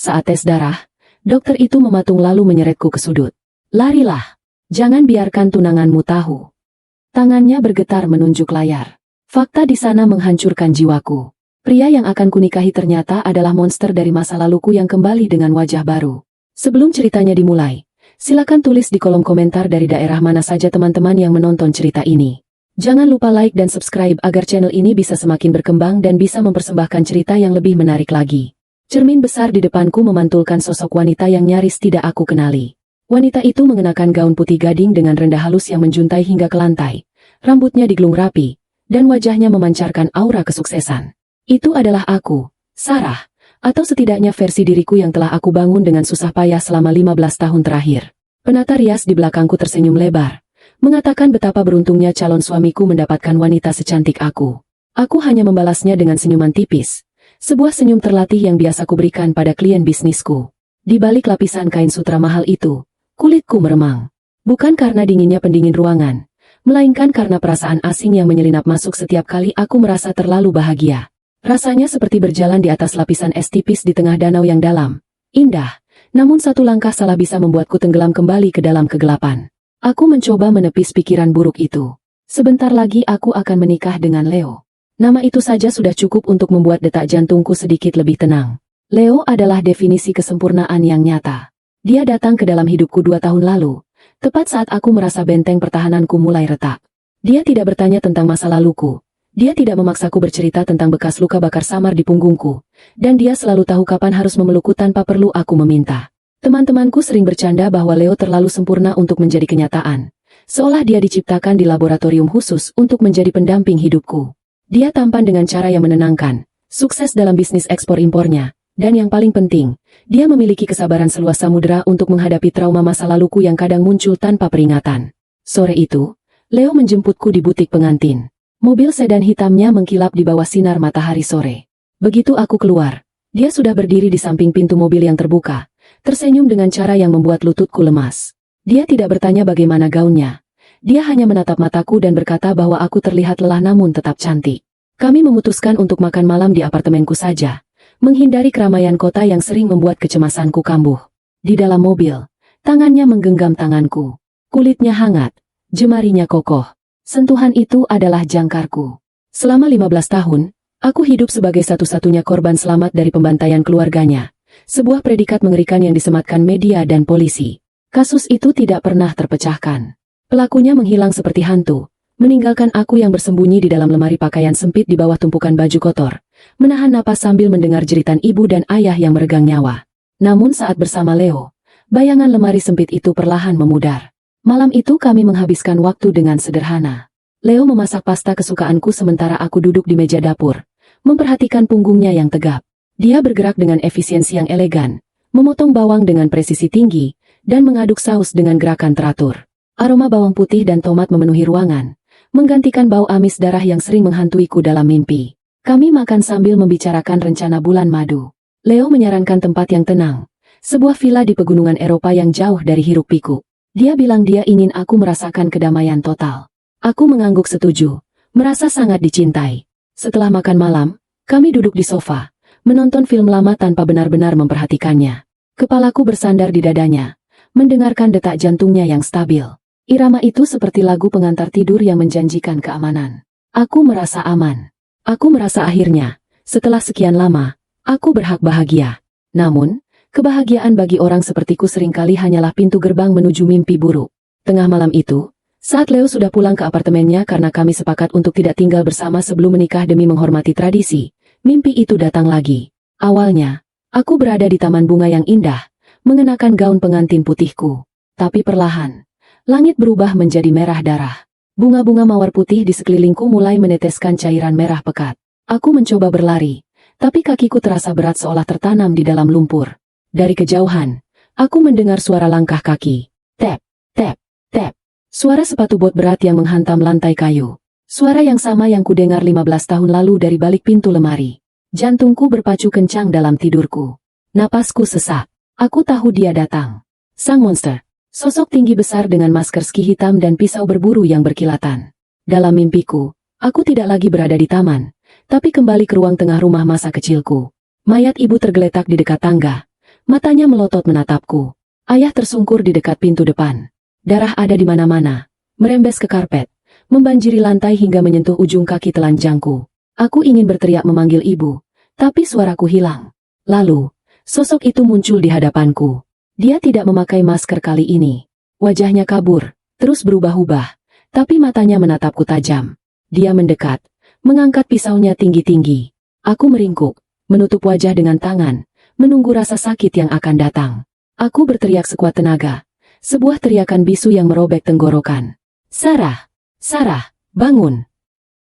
Saat tes darah, dokter itu mematung lalu menyeretku ke sudut. Larilah. Jangan biarkan tunanganmu tahu. Tangannya bergetar menunjuk layar. Fakta di sana menghancurkan jiwaku. Pria yang akan kunikahi ternyata adalah monster dari masa laluku yang kembali dengan wajah baru. Sebelum ceritanya dimulai, silakan tulis di kolom komentar dari daerah mana saja teman-teman yang menonton cerita ini. Jangan lupa like dan subscribe agar channel ini bisa semakin berkembang dan bisa mempersembahkan cerita yang lebih menarik lagi. Cermin besar di depanku memantulkan sosok wanita yang nyaris tidak aku kenali. Wanita itu mengenakan gaun putih gading dengan rendah halus yang menjuntai hingga ke lantai. Rambutnya digelung rapi, dan wajahnya memancarkan aura kesuksesan. Itu adalah aku, Sarah, atau setidaknya versi diriku yang telah aku bangun dengan susah payah selama 15 tahun terakhir. Penata rias di belakangku tersenyum lebar, mengatakan betapa beruntungnya calon suamiku mendapatkan wanita secantik aku. Aku hanya membalasnya dengan senyuman tipis, sebuah senyum terlatih yang biasa kuberikan pada klien bisnisku. Di balik lapisan kain sutra mahal itu, kulitku meremang. Bukan karena dinginnya pendingin ruangan, melainkan karena perasaan asing yang menyelinap masuk setiap kali aku merasa terlalu bahagia. Rasanya seperti berjalan di atas lapisan es tipis di tengah danau yang dalam, indah, namun satu langkah salah bisa membuatku tenggelam kembali ke dalam kegelapan. Aku mencoba menepis pikiran buruk itu. Sebentar lagi aku akan menikah dengan Leo. Nama itu saja sudah cukup untuk membuat detak jantungku sedikit lebih tenang. Leo adalah definisi kesempurnaan yang nyata. Dia datang ke dalam hidupku 2 tahun lalu, tepat saat aku merasa benteng pertahananku mulai retak. Dia tidak bertanya tentang masa laluku. Dia tidak memaksaku bercerita tentang bekas luka bakar samar di punggungku, dan dia selalu tahu kapan harus memelukku tanpa perlu aku meminta. Teman-temanku sering bercanda bahwa Leo terlalu sempurna untuk menjadi kenyataan, seolah dia diciptakan di laboratorium khusus untuk menjadi pendamping hidupku. Dia tampan dengan cara yang menenangkan, sukses dalam bisnis ekspor-impornya, dan yang paling penting, dia memiliki kesabaran seluas samudera untuk menghadapi trauma masa laluku yang kadang muncul tanpa peringatan. Sore itu, Leo menjemputku di butik pengantin. Mobil sedan hitamnya mengkilap di bawah sinar matahari sore. Begitu aku keluar, dia sudah berdiri di samping pintu mobil yang terbuka, tersenyum dengan cara yang membuat lututku lemas. Dia tidak bertanya bagaimana gaunnya. Dia hanya menatap mataku dan berkata bahwa aku terlihat lelah namun tetap cantik. Kami memutuskan untuk makan malam di apartemenku saja, menghindari keramaian kota yang sering membuat kecemasanku kambuh. Di dalam mobil, tangannya menggenggam tanganku. Kulitnya hangat, jemarinya kokoh. Sentuhan itu adalah jangkarku. Selama 15 tahun, aku hidup sebagai satu-satunya korban selamat dari pembantaian keluarganya. Sebuah predikat mengerikan yang disematkan media dan polisi. Kasus itu tidak pernah terpecahkan. Pelakunya menghilang seperti hantu, meninggalkan aku yang bersembunyi di dalam lemari pakaian sempit di bawah tumpukan baju kotor, menahan napas sambil mendengar jeritan ibu dan ayah yang meregang nyawa. Namun saat bersama Leo, bayangan lemari sempit itu perlahan memudar. Malam itu kami menghabiskan waktu dengan sederhana. Leo memasak pasta kesukaanku sementara aku duduk di meja dapur, memperhatikan punggungnya yang tegap. Dia bergerak dengan efisiensi yang elegan, memotong bawang dengan presisi tinggi, dan mengaduk saus dengan gerakan teratur. Aroma bawang putih dan tomat memenuhi ruangan, menggantikan bau amis darah yang sering menghantuiku dalam mimpi. Kami makan sambil membicarakan rencana bulan madu. Leo menyarankan tempat yang tenang, sebuah villa di pegunungan Eropa yang jauh dari hiruk-pikuk. Dia bilang dia ingin aku merasakan kedamaian total. Aku mengangguk setuju, merasa sangat dicintai. Setelah makan malam, kami duduk di sofa, menonton film lama tanpa benar-benar memperhatikannya. Kepalaku bersandar di dadanya, mendengarkan detak jantungnya yang stabil. Irama itu seperti lagu pengantar tidur yang menjanjikan keamanan. Aku merasa aman. Aku merasa akhirnya, setelah sekian lama, aku berhak bahagia. Namun, kebahagiaan bagi orang sepertiku seringkali hanyalah pintu gerbang menuju mimpi buruk. Tengah malam itu, saat Leo sudah pulang ke apartemennya karena kami sepakat untuk tidak tinggal bersama sebelum menikah demi menghormati tradisi, mimpi itu datang lagi. Awalnya, aku berada di taman bunga yang indah, mengenakan gaun pengantin putihku. Tapi perlahan, langit berubah menjadi merah darah. Bunga-bunga mawar putih di sekelilingku mulai meneteskan cairan merah pekat. Aku mencoba berlari, tapi kakiku terasa berat seolah tertanam di dalam lumpur. Dari kejauhan, aku mendengar suara langkah kaki. Tap, tap, tap. Suara sepatu bot berat yang menghantam lantai kayu. Suara yang sama yang kudengar 15 tahun lalu dari balik pintu lemari. Jantungku berpacu kencang dalam tidurku. Napasku sesak. Aku tahu dia datang. Sang monster. Sosok tinggi besar dengan masker ski hitam dan pisau berburu yang berkilatan. Dalam mimpiku, aku tidak lagi berada di taman, tapi kembali ke ruang tengah rumah masa kecilku. Mayat ibu tergeletak di dekat tangga, Matanya melotot menatapku. Ayah tersungkur di dekat pintu depan. Darah ada di mana-mana, merembes ke karpet, membanjiri lantai hingga menyentuh ujung kaki telanjangku. Aku ingin berteriak memanggil ibu, tapi suaraku hilang. Lalu, sosok itu muncul di hadapanku. Dia tidak memakai masker kali ini. Wajahnya kabur, terus berubah-ubah, tapi matanya menatapku tajam. Dia mendekat, mengangkat pisaunya tinggi-tinggi. Aku meringkuk, menutup wajah dengan tangan, menunggu rasa sakit yang akan datang. Aku berteriak sekuat tenaga. Sebuah teriakan bisu yang merobek tenggorokan. Sarah! Sarah! Bangun!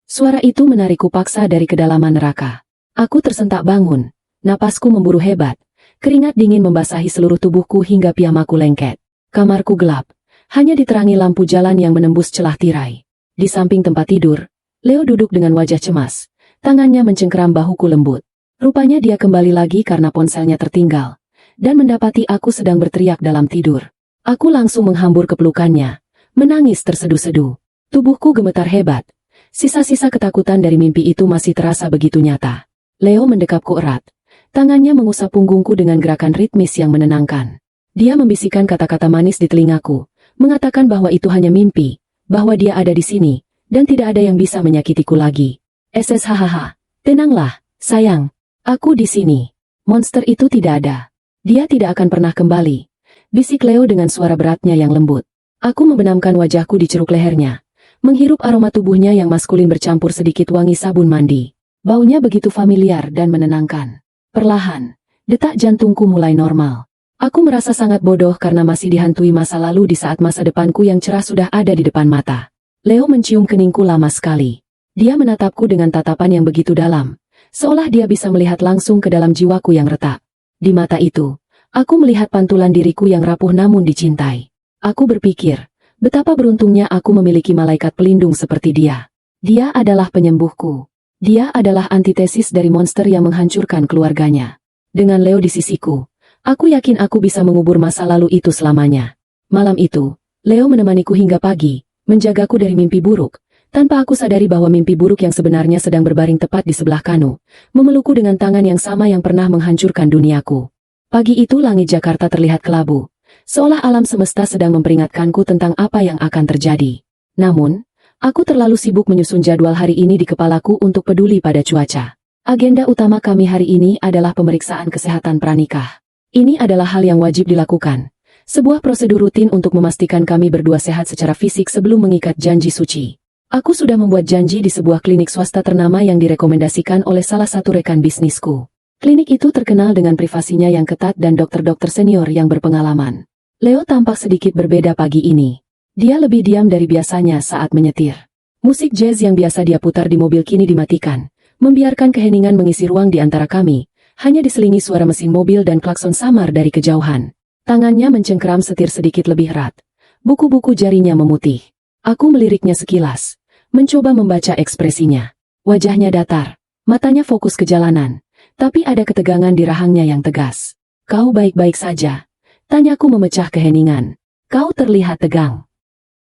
Suara itu menarikku paksa dari kedalaman neraka. Aku tersentak bangun. Napasku memburu hebat. Keringat dingin membasahi seluruh tubuhku hingga piyamaku lengket. Kamarku gelap. Hanya diterangi lampu jalan yang menembus celah tirai. Di samping tempat tidur, Leo duduk dengan wajah cemas. Tangannya mencengkeram bahuku lembut. Rupanya dia kembali lagi karena ponselnya tertinggal. Dan mendapati aku sedang berteriak dalam tidur. Aku langsung menghambur ke pelukannya, menangis terseduh-seduh. Tubuhku gemetar hebat. Sisa-sisa ketakutan dari mimpi itu masih terasa begitu nyata. Leo mendekapku erat. Tangannya mengusap punggungku dengan gerakan ritmis yang menenangkan. Dia membisikkan kata-kata manis di telingaku, mengatakan bahwa itu hanya mimpi, bahwa dia ada di sini, dan tidak ada yang bisa menyakitiku lagi. SSHHH, tenanglah, sayang. Aku di sini. Monster itu tidak ada. Dia tidak akan pernah kembali. Bisik Leo dengan suara beratnya yang lembut. Aku membenamkan wajahku di ceruk lehernya, menghirup aroma tubuhnya yang maskulin bercampur sedikit wangi sabun mandi. Baunya begitu familiar dan menenangkan. Perlahan, detak jantungku mulai normal. Aku merasa sangat bodoh karena masih dihantui masa lalu di saat masa depanku yang cerah sudah ada di depan mata. Leo mencium keningku lama sekali. Dia menatapku dengan tatapan yang begitu dalam, seolah dia bisa melihat langsung ke dalam jiwaku yang retak. Di mata itu, aku melihat pantulan diriku yang rapuh namun dicintai. Aku berpikir, betapa beruntungnya aku memiliki malaikat pelindung seperti dia. Dia adalah penyembuhku. Dia adalah antitesis dari monster yang menghancurkan keluarganya. Dengan Leo di sisiku, aku yakin aku bisa mengubur masa lalu itu selamanya. Malam itu, Leo menemaniku hingga pagi, menjagaku dari mimpi buruk, tanpa aku sadari bahwa mimpi buruk yang sebenarnya sedang berbaring tepat di sebelah kanu, memelukku dengan tangan yang sama yang pernah menghancurkan duniaku. Pagi itu langit Jakarta terlihat kelabu, seolah alam semesta sedang memperingatkanku tentang apa yang akan terjadi. Namun, aku terlalu sibuk menyusun jadwal hari ini di kepalaku untuk peduli pada cuaca. Agenda utama kami hari ini adalah pemeriksaan kesehatan pranikah. Ini adalah hal yang wajib dilakukan. Sebuah prosedur rutin untuk memastikan kami berdua sehat secara fisik sebelum mengikat janji suci. Aku sudah membuat janji di sebuah klinik swasta ternama yang direkomendasikan oleh salah satu rekan bisnisku. Klinik itu terkenal dengan privasinya yang ketat dan dokter-dokter senior yang berpengalaman. Leo tampak sedikit berbeda pagi ini. Dia lebih diam dari biasanya saat menyetir. Musik jazz yang biasa dia putar di mobil kini dimatikan, membiarkan keheningan mengisi ruang di antara kami, hanya diselingi suara mesin mobil dan klakson samar dari kejauhan. Tangannya mencengkeram setir sedikit lebih erat. Buku-buku jarinya memutih. Aku meliriknya sekilas, mencoba membaca ekspresinya. Wajahnya datar, matanya fokus ke jalanan. Tapi ada ketegangan di rahangnya yang tegas. Kau baik-baik saja? Tanyaku memecah keheningan. Kau terlihat tegang.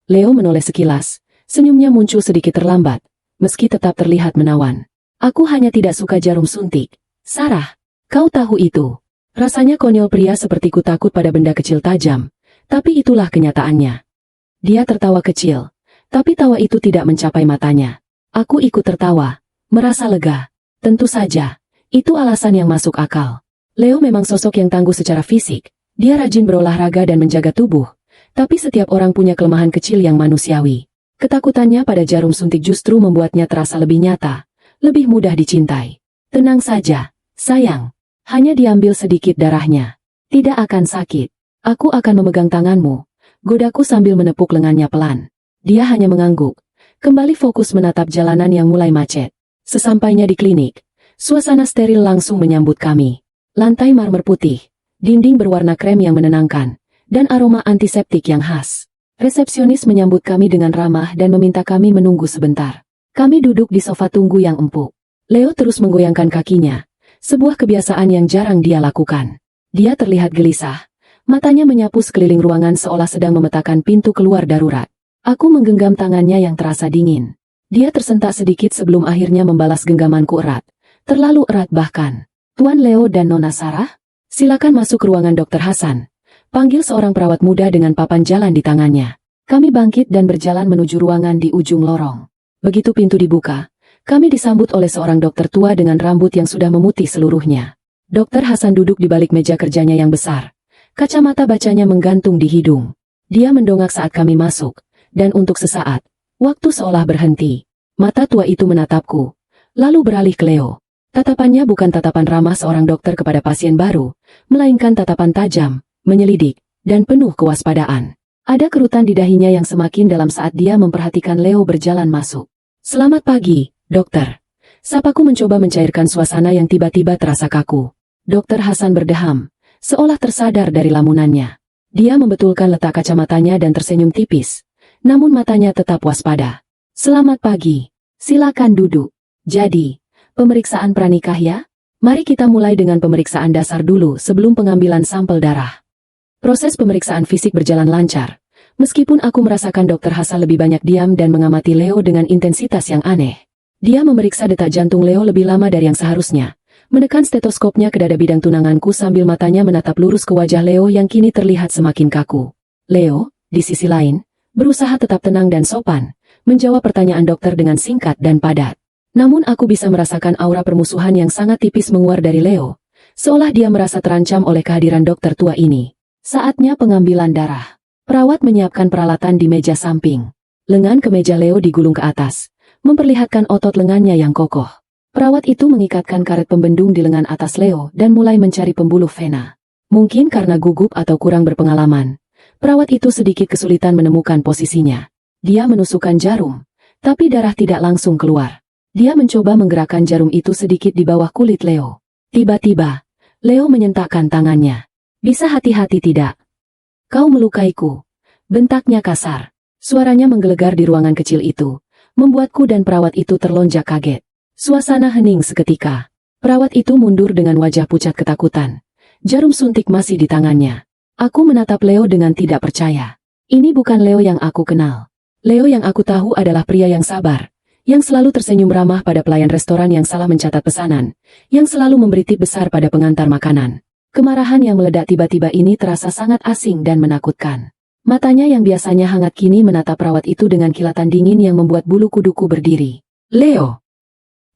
Leo menoleh sekilas. Senyumnya muncul sedikit terlambat, meski tetap terlihat menawan. Aku hanya tidak suka jarum suntik. Sarah, kau tahu itu. Rasanya konyol pria sepertiku takut pada benda kecil tajam. Tapi itulah kenyataannya. Dia tertawa kecil. Tapi tawa itu tidak mencapai matanya. Aku ikut tertawa. Merasa lega. Tentu saja. Itu alasan yang masuk akal. Leo memang sosok yang tangguh secara fisik. Dia rajin berolahraga dan menjaga tubuh. Tapi setiap orang punya kelemahan kecil yang manusiawi. Ketakutannya pada jarum suntik justru membuatnya terasa lebih nyata. Lebih mudah dicintai. Tenang saja, sayang. Hanya diambil sedikit darahnya. Tidak akan sakit. Aku akan memegang tanganmu. Godaku sambil menepuk lengannya pelan. Dia hanya mengangguk. Kembali fokus menatap jalanan yang mulai macet. Sesampainya di klinik, suasana steril langsung menyambut kami. Lantai marmer putih, dinding berwarna krem yang menenangkan, dan aroma antiseptik yang khas. Resepsionis menyambut kami dengan ramah dan meminta kami menunggu sebentar. Kami duduk di sofa tunggu yang empuk. Leo terus menggoyangkan kakinya, sebuah kebiasaan yang jarang dia lakukan. Dia terlihat gelisah, matanya menyapu sekeliling ruangan seolah sedang memetakan pintu keluar darurat. Aku menggenggam tangannya yang terasa dingin. Dia tersentak sedikit sebelum akhirnya membalas genggamanku erat. Terlalu erat bahkan. Tuan Leo dan Nona Sarah? Silakan masuk ke ruangan Dr. Hasan. Panggil seorang perawat muda dengan papan jalan di tangannya. Kami bangkit dan berjalan menuju ruangan di ujung lorong. Begitu pintu dibuka, kami disambut oleh seorang dokter tua dengan rambut yang sudah memutih seluruhnya. Dr. Hasan duduk di balik meja kerjanya yang besar. Kacamata bacanya menggantung di hidung. Dia mendongak saat kami masuk, dan untuk sesaat, waktu seolah berhenti. Mata tua itu menatapku, lalu beralih ke Leo. Tatapannya bukan tatapan ramah seorang dokter kepada pasien baru, melainkan tatapan tajam, menyelidik, dan penuh kewaspadaan. Ada kerutan di dahinya yang semakin dalam saat dia memperhatikan Leo berjalan masuk. Selamat pagi, dokter. Sapaku mencoba mencairkan suasana yang tiba-tiba terasa kaku. Dr. Hasan berdeham, seolah tersadar dari lamunannya. Dia membetulkan letak kacamatanya dan tersenyum tipis, namun matanya tetap waspada. Selamat pagi, silakan duduk. Jadi, pemeriksaan pranikah ya? Mari kita mulai dengan pemeriksaan dasar dulu sebelum pengambilan sampel darah. Proses pemeriksaan fisik berjalan lancar. Meskipun aku merasakan Dr. Hasan lebih banyak diam dan mengamati Leo dengan intensitas yang aneh. Dia memeriksa detak jantung Leo lebih lama dari yang seharusnya. Menekan stetoskopnya ke dada bidang tunanganku sambil matanya menatap lurus ke wajah Leo yang kini terlihat semakin kaku. Leo, di sisi lain, berusaha tetap tenang dan sopan, menjawab pertanyaan dokter dengan singkat dan padat. Namun aku bisa merasakan aura permusuhan yang sangat tipis menguar dari Leo, seolah dia merasa terancam oleh kehadiran dokter tua ini. Saatnya pengambilan darah. Perawat menyiapkan peralatan di meja samping. Lengan kemeja Leo digulung ke atas, memperlihatkan otot lengannya yang kokoh. Perawat itu mengikatkan karet pembendung di lengan atas Leo dan mulai mencari pembuluh vena. Mungkin karena gugup atau kurang berpengalaman, perawat itu sedikit kesulitan menemukan posisinya. Dia menusukkan jarum, tapi darah tidak langsung keluar. Dia mencoba menggerakkan jarum itu sedikit di bawah kulit Leo. Tiba-tiba, Leo menyentakkan tangannya. Bisa hati-hati tidak? Kau melukaiku. Bentaknya kasar. Suaranya menggelegar di ruangan kecil itu, membuatku dan perawat itu terlonjak kaget. Suasana hening seketika. Perawat itu mundur dengan wajah pucat ketakutan. Jarum suntik masih di tangannya. Aku menatap Leo dengan tidak percaya. Ini bukan Leo yang aku kenal. Leo yang aku tahu adalah pria yang sabar, yang selalu tersenyum ramah pada pelayan restoran yang salah mencatat pesanan, yang selalu memberi tip besar pada pengantar makanan. Kemarahan yang meledak tiba-tiba ini terasa sangat asing dan menakutkan. Matanya yang biasanya hangat kini menatap perawat itu dengan kilatan dingin yang membuat bulu kuduku berdiri. Leo!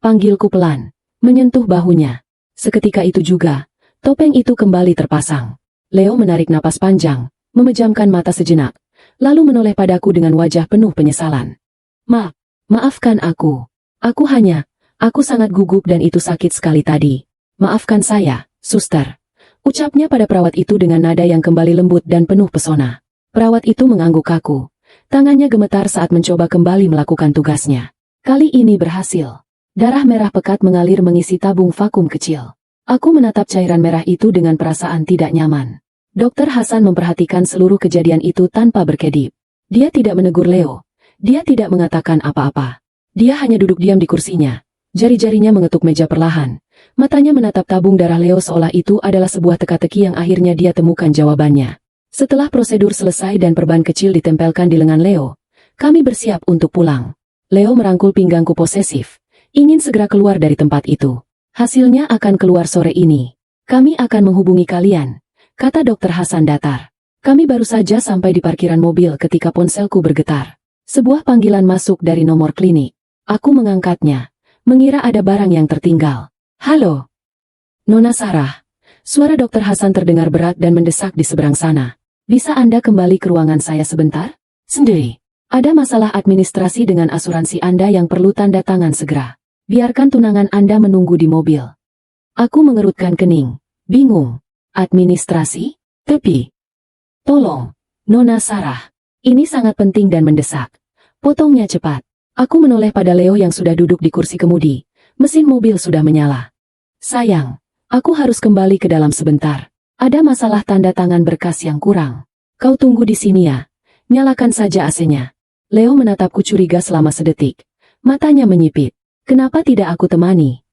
Panggilku pelan, menyentuh bahunya. Seketika itu juga, topeng itu kembali terpasang. Leo menarik napas panjang, memejamkan mata sejenak, lalu menoleh padaku dengan wajah penuh penyesalan. Maafkan aku. Aku sangat gugup dan itu sakit sekali tadi. Maafkan saya, suster. Ucapnya pada perawat itu dengan nada yang kembali lembut dan penuh pesona. Perawat itu mengangguk kaku. Tangannya gemetar saat mencoba kembali melakukan tugasnya. Kali ini berhasil. Darah merah pekat mengalir mengisi tabung vakum kecil. Aku menatap cairan merah itu dengan perasaan tidak nyaman. Dr. Hasan memperhatikan seluruh kejadian itu tanpa berkedip. Dia tidak menegur Leo. Dia tidak mengatakan apa-apa. Dia hanya duduk diam di kursinya. Jari-jarinya mengetuk meja perlahan. Matanya menatap tabung darah Leo seolah itu adalah sebuah teka-teki yang akhirnya dia temukan jawabannya. Setelah prosedur selesai dan perban kecil ditempelkan di lengan Leo, kami bersiap untuk pulang. Leo merangkul pinggangku posesif, ingin segera keluar dari tempat itu. Hasilnya akan keluar sore ini. Kami akan menghubungi kalian, kata Dr. Hasan datar. Kami baru saja sampai di parkiran mobil ketika ponselku bergetar. Sebuah panggilan masuk dari nomor klinik. Aku mengangkatnya, mengira ada barang yang tertinggal. Halo, Nona Sarah. Suara Dr. Hasan terdengar berat dan mendesak di seberang sana. Bisa Anda kembali ke ruangan saya sebentar? Sendiri. Ada masalah administrasi dengan asuransi Anda yang perlu tanda tangan segera. Biarkan tunangan Anda menunggu di mobil. Aku mengerutkan kening, bingung. Administrasi? Tapi, tolong, Nona Sarah. Ini sangat penting dan mendesak. Potongnya cepat. Aku menoleh pada Leo yang sudah duduk di kursi kemudi. Mesin mobil sudah menyala. Sayang, aku harus kembali ke dalam sebentar. Ada masalah tanda tangan berkas yang kurang. Kau tunggu di sini ya. Nyalakan saja AC-nya. Leo menatapku curiga selama sedetik. Matanya menyipit. Kenapa tidak aku temani?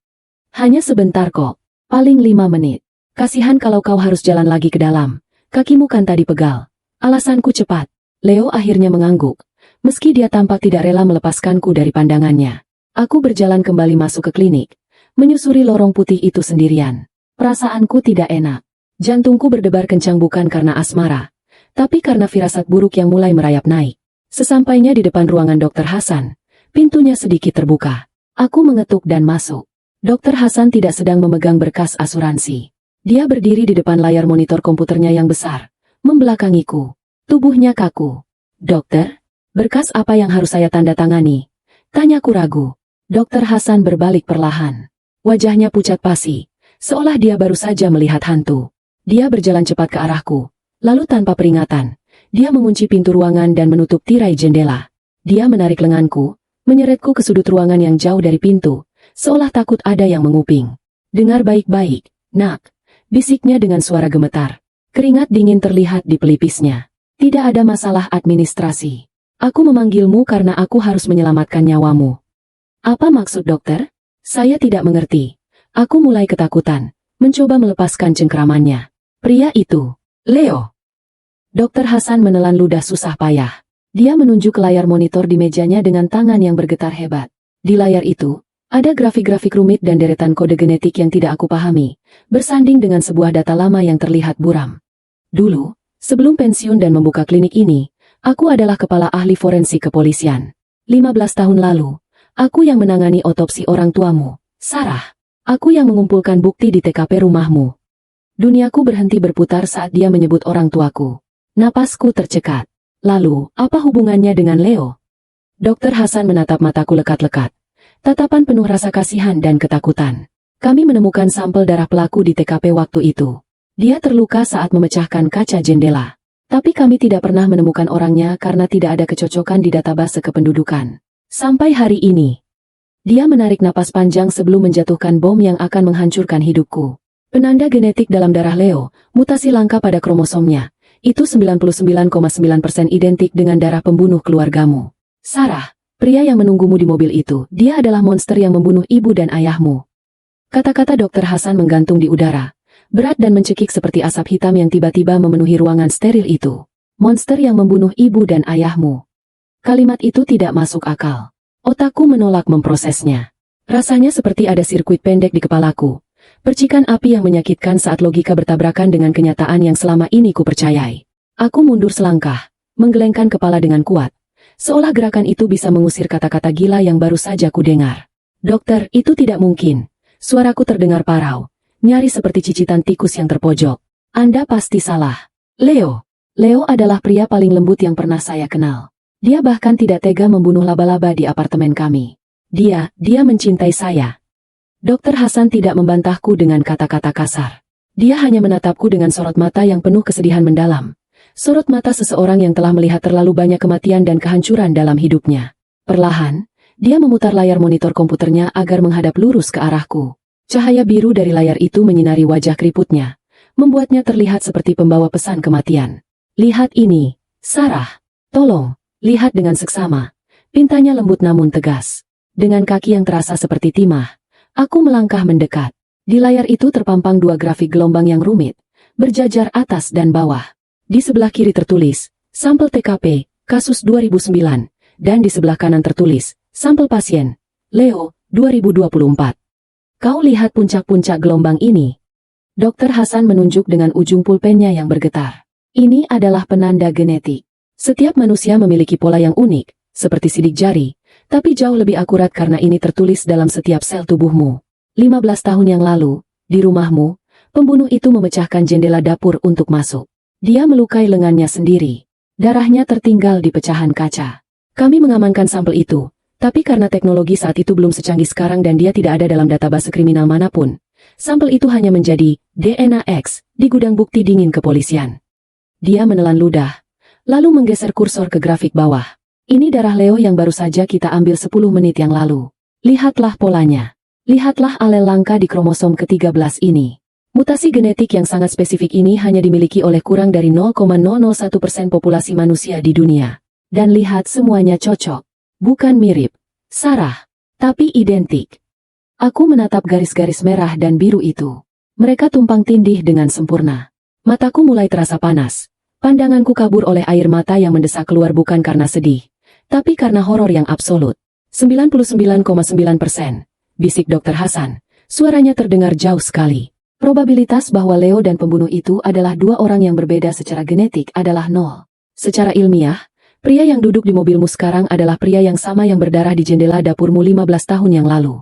Hanya sebentar kok. Paling 5 menit. Kasihan kalau kau harus jalan lagi ke dalam. Kakimu kan tadi pegal. Alasanku cepat. Leo akhirnya mengangguk. Meski dia tampak tidak rela melepaskanku dari pandangannya. Aku berjalan kembali masuk ke klinik, menyusuri lorong putih itu sendirian. Perasaanku tidak enak. Jantungku berdebar kencang bukan karena asmara, tapi karena firasat buruk yang mulai merayap naik. Sesampainya di depan ruangan Dr. Hasan, pintunya sedikit terbuka. Aku mengetuk dan masuk. Dr. Hasan tidak sedang memegang berkas asuransi. Dia berdiri di depan layar monitor komputernya yang besar, membelakangiku. Tubuhnya kaku. Dokter, berkas apa yang harus saya tanda tangani? Tanyaku ragu. Dr. Hasan berbalik perlahan. Wajahnya pucat pasi, seolah dia baru saja melihat hantu. Dia berjalan cepat ke arahku, lalu tanpa peringatan, dia mengunci pintu ruangan dan menutup tirai jendela. Dia menarik lenganku, menyeretku ke sudut ruangan yang jauh dari pintu, seolah takut ada yang menguping. Dengar baik-baik, nak, bisiknya dengan suara gemetar. Keringat dingin terlihat di pelipisnya. Tidak ada masalah administrasi. Aku memanggilmu karena aku harus menyelamatkan nyawamu. Apa maksud dokter? Saya tidak mengerti. Aku mulai ketakutan, mencoba melepaskan cengkeramannya. Pria itu, Leo. Dr. Hasan menelan ludah susah payah. Dia menunjuk ke layar monitor di mejanya dengan tangan yang bergetar hebat. Di layar itu, ada grafik-grafik rumit dan deretan kode genetik yang tidak aku pahami, bersanding dengan sebuah data lama yang terlihat buram. Dulu, sebelum pensiun dan membuka klinik ini, aku adalah kepala ahli forensik kepolisian. 15 tahun lalu, aku yang menangani otopsi orang tuamu, Sarah. Aku yang mengumpulkan bukti di TKP rumahmu. Duniaku berhenti berputar saat dia menyebut orang tuaku. Napasku tercekat. Lalu, apa hubungannya dengan Leo? Dr. Hasan menatap mataku lekat-lekat. Tatapan penuh rasa kasihan dan ketakutan. Kami menemukan sampel darah pelaku di TKP waktu itu. Dia terluka saat memecahkan kaca jendela. Tapi kami tidak pernah menemukan orangnya karena tidak ada kecocokan di database kependudukan. Sampai hari ini. Dia menarik napas panjang sebelum menjatuhkan bom yang akan menghancurkan hidupku. Penanda genetik dalam darah Leo, mutasi langka pada kromosomnya. Itu 99,9% identik dengan darah pembunuh keluargamu. Sarah, pria yang menunggumu di mobil itu, dia adalah monster yang membunuh ibu dan ayahmu. Kata-kata Dr. Hasan menggantung di udara. Berat dan mencekik seperti asap hitam yang tiba-tiba memenuhi ruangan steril itu. Monster yang membunuh ibu dan ayahmu. Kalimat itu tidak masuk akal. Otakku menolak memprosesnya. Rasanya seperti ada sirkuit pendek di kepalaku. Percikan api yang menyakitkan saat logika bertabrakan dengan kenyataan yang selama ini kupercayai. Aku mundur selangkah, menggelengkan kepala dengan kuat. Seolah gerakan itu bisa mengusir kata-kata gila yang baru saja kudengar. Dokter, itu tidak mungkin. Suaraku terdengar parau. Nyaris seperti cicitan tikus yang terpojok. Anda pasti salah. Leo. Leo adalah pria paling lembut yang pernah saya kenal. Dia bahkan tidak tega membunuh laba-laba di apartemen kami. Dia mencintai saya. Dr. Hasan tidak membantahku dengan kata-kata kasar. Dia hanya menatapku dengan sorot mata yang penuh kesedihan mendalam. Sorot mata seseorang yang telah melihat terlalu banyak kematian dan kehancuran dalam hidupnya. Perlahan, dia memutar layar monitor komputernya agar menghadap lurus ke arahku. Cahaya biru dari layar itu menyinari wajah keriputnya, membuatnya terlihat seperti pembawa pesan kematian. Lihat ini, Sarah. Tolong, lihat dengan seksama. Pintanya lembut namun tegas. Dengan kaki yang terasa seperti timah, aku melangkah mendekat. Di layar itu terpampang dua grafik gelombang yang rumit, berjajar atas dan bawah. Di sebelah kiri tertulis, sampel TKP, kasus 2009, dan di sebelah kanan tertulis, sampel pasien, Leo, 2024. Kau lihat puncak-puncak gelombang ini? Dr. Hasan menunjuk dengan ujung pulpennya yang bergetar. Ini adalah penanda genetik. Setiap manusia memiliki pola yang unik, seperti sidik jari, tapi jauh lebih akurat karena ini tertulis dalam setiap sel tubuhmu. 15 tahun yang lalu, di rumahmu, pembunuh itu memecahkan jendela dapur untuk masuk. Dia melukai lengannya sendiri. Darahnya tertinggal di pecahan kaca. Kami mengamankan sampel itu. Tapi karena teknologi saat itu belum secanggih sekarang dan dia tidak ada dalam database kriminal manapun, sampel itu hanya menjadi DNA X di gudang bukti dingin kepolisian. Dia menelan ludah, lalu menggeser kursor ke grafik bawah. Ini darah Leo yang baru saja kita ambil 10 menit yang lalu. Lihatlah polanya. Lihatlah alel langka di kromosom ke-13 ini. Mutasi genetik yang sangat spesifik ini hanya dimiliki oleh kurang dari 0,001% populasi manusia di dunia. Dan lihat semuanya cocok. Bukan mirip, Sarah, tapi identik. Aku menatap garis-garis merah dan biru itu. Mereka tumpang tindih dengan sempurna. Mataku mulai terasa panas. Pandanganku kabur oleh air mata yang mendesak keluar bukan karena sedih, tapi karena horor yang absolut. 99,9%, bisik Dr. Hasan. Suaranya terdengar jauh sekali. Probabilitas bahwa Leo dan pembunuh itu adalah dua orang yang berbeda secara genetik adalah nol. Secara ilmiah, pria yang duduk di mobilmu sekarang adalah pria yang sama yang berdarah di jendela dapurmu 15 tahun yang lalu.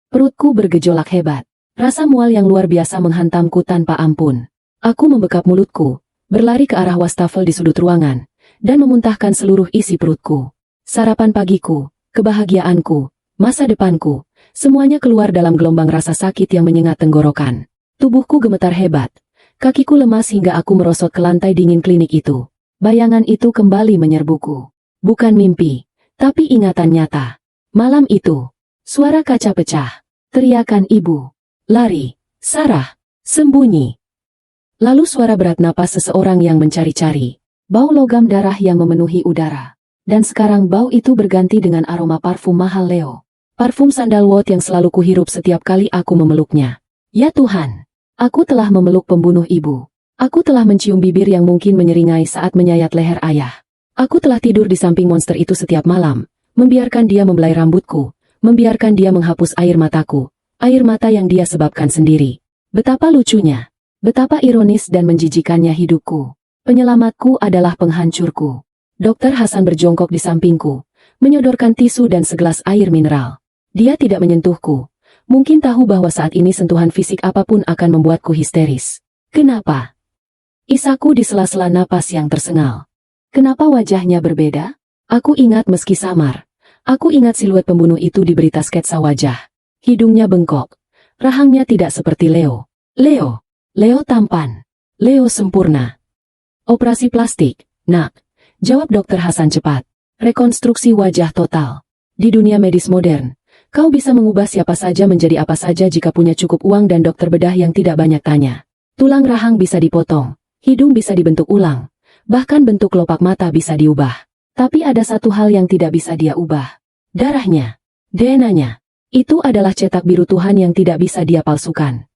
Perutku bergejolak hebat. Rasa mual yang luar biasa menghantamku tanpa ampun. Aku membekap mulutku, berlari ke arah wastafel di sudut ruangan, dan memuntahkan seluruh isi perutku. Sarapan pagiku, kebahagiaanku, masa depanku, semuanya keluar dalam gelombang rasa sakit yang menyengat tenggorokan. Tubuhku gemetar hebat. Kakiku lemas hingga aku merosot ke lantai dingin klinik itu. Bayangan itu kembali menyerbuku. Bukan mimpi, tapi ingatan nyata. Malam itu, suara kaca pecah. Teriakan ibu. Lari. Sarah. Sembunyi. Lalu suara berat napas seseorang yang mencari-cari. Bau logam darah yang memenuhi udara. Dan sekarang bau itu berganti dengan aroma parfum mahal Leo. Parfum sandalwood yang selalu kuhirup setiap kali aku memeluknya. Ya Tuhan, aku telah memeluk pembunuh ibu. Aku telah mencium bibir yang mungkin menyeringai saat menyayat leher ayah. Aku telah tidur di samping monster itu setiap malam, membiarkan dia membelai rambutku, membiarkan dia menghapus air mataku, air mata yang dia sebabkan sendiri. Betapa lucunya, betapa ironis dan menjijikannya hidupku. Penyelamatku adalah penghancurku. Dr. Hasan berjongkok di sampingku, menyodorkan tisu dan segelas air mineral. Dia tidak menyentuhku. Mungkin tahu bahwa saat ini sentuhan fisik apapun akan membuatku histeris. Kenapa? Isaku di sela-sela napas yang tersengal. Kenapa wajahnya berbeda? Aku ingat meski samar. Aku ingat siluet pembunuh itu diberi sketsa wajah. Hidungnya bengkok. Rahangnya tidak seperti Leo. Leo tampan. Leo sempurna. Operasi plastik, nak. Jawab Dr. Hasan cepat. Rekonstruksi wajah total. Di dunia medis modern, kau bisa mengubah siapa saja menjadi apa saja jika punya cukup uang dan dokter bedah yang tidak banyak tanya. Tulang rahang bisa dipotong, hidung bisa dibentuk ulang, bahkan bentuk kelopak mata bisa diubah. Tapi ada satu hal yang tidak bisa dia ubah. Darahnya, DNA-nya. Itu adalah cetak biru Tuhan yang tidak bisa dia palsukan.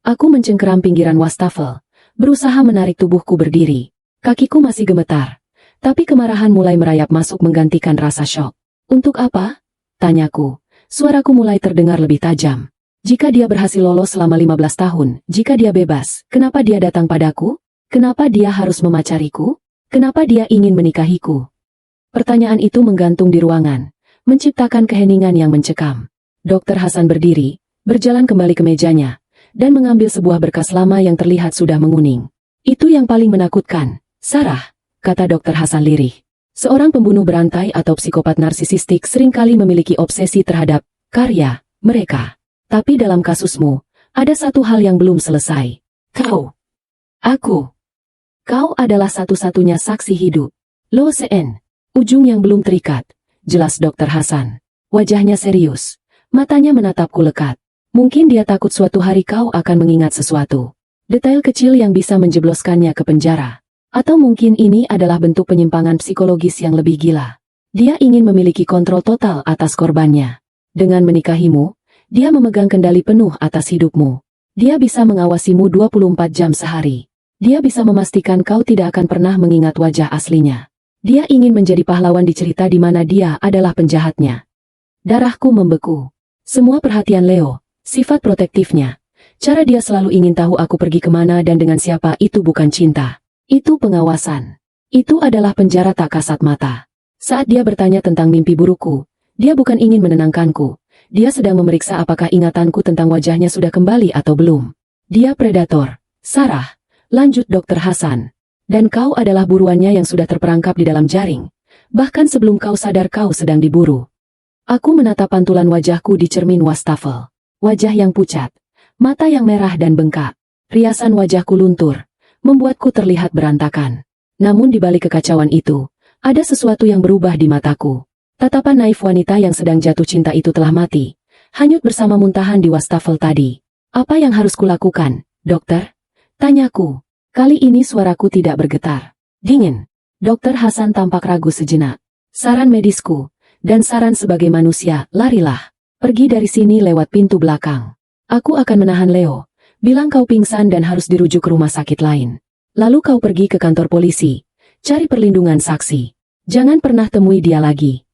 Aku mencengkeram pinggiran wastafel, berusaha menarik tubuhku berdiri. Kakiku masih gemetar, tapi kemarahan mulai merayap masuk menggantikan rasa syok. Untuk apa? Tanyaku. Suaraku mulai terdengar lebih tajam. Jika dia berhasil lolos selama 15 tahun, jika dia bebas, kenapa dia datang padaku? Kenapa dia harus memacariku? Kenapa dia ingin menikahiku? Pertanyaan itu menggantung di ruangan, menciptakan keheningan yang mencekam. Dr. Hasan berdiri, berjalan kembali ke mejanya, dan mengambil sebuah berkas lama yang terlihat sudah menguning. Itu yang paling menakutkan, Sarah, kata Dr. Hasan lirih. Seorang pembunuh berantai atau psikopat narsisistik seringkali memiliki obsesi terhadap karya mereka. Tapi dalam kasusmu, ada satu hal yang belum selesai. Kau adalah satu-satunya saksi hidup. Lo Sen, ujung yang belum terikat, jelas Dr. Hasan. Wajahnya serius. Matanya menatapku lekat. Mungkin dia takut suatu hari kau akan mengingat sesuatu. Detail kecil yang bisa menjebloskannya ke penjara. Atau mungkin ini adalah bentuk penyimpangan psikologis yang lebih gila. Dia ingin memiliki kontrol total atas korbannya. Dengan menikahimu, dia memegang kendali penuh atas hidupmu. Dia bisa mengawasimu 24 jam sehari. Dia bisa memastikan kau tidak akan pernah mengingat wajah aslinya. Dia ingin menjadi pahlawan di cerita di mana dia adalah penjahatnya. Darahku membeku. Semua perhatian Leo, sifat protektifnya, cara dia selalu ingin tahu aku pergi kemana dan dengan siapa itu bukan cinta. Itu pengawasan. Itu adalah penjara tak kasat mata. Saat dia bertanya tentang mimpi burukku, dia bukan ingin menenangkanku. Dia sedang memeriksa apakah ingatanku tentang wajahnya sudah kembali atau belum. Dia predator, Sarah, lanjut Dr. Hasan. Dan kau adalah buruannya yang sudah terperangkap di dalam jaring. Bahkan sebelum kau sadar kau sedang diburu. Aku menatap pantulan wajahku di cermin wastafel. Wajah yang pucat, mata yang merah dan bengkak. Riasan wajahku luntur, membuatku terlihat berantakan. Namun di balik kekacauan itu, ada sesuatu yang berubah di mataku. Tatapan naif wanita yang sedang jatuh cinta itu telah mati, hanyut bersama muntahan di wastafel tadi. Apa yang harus kulakukan, dokter? Tanyaku. Kali ini suaraku tidak bergetar. Dingin. Dr. Hasan tampak ragu sejenak. Saran medisku, dan saran sebagai manusia, larilah. Pergi dari sini lewat pintu belakang. Aku akan menahan Leo. Bilang kau pingsan dan harus dirujuk ke rumah sakit lain. Lalu kau pergi ke kantor polisi. Cari perlindungan saksi. Jangan pernah temui dia lagi.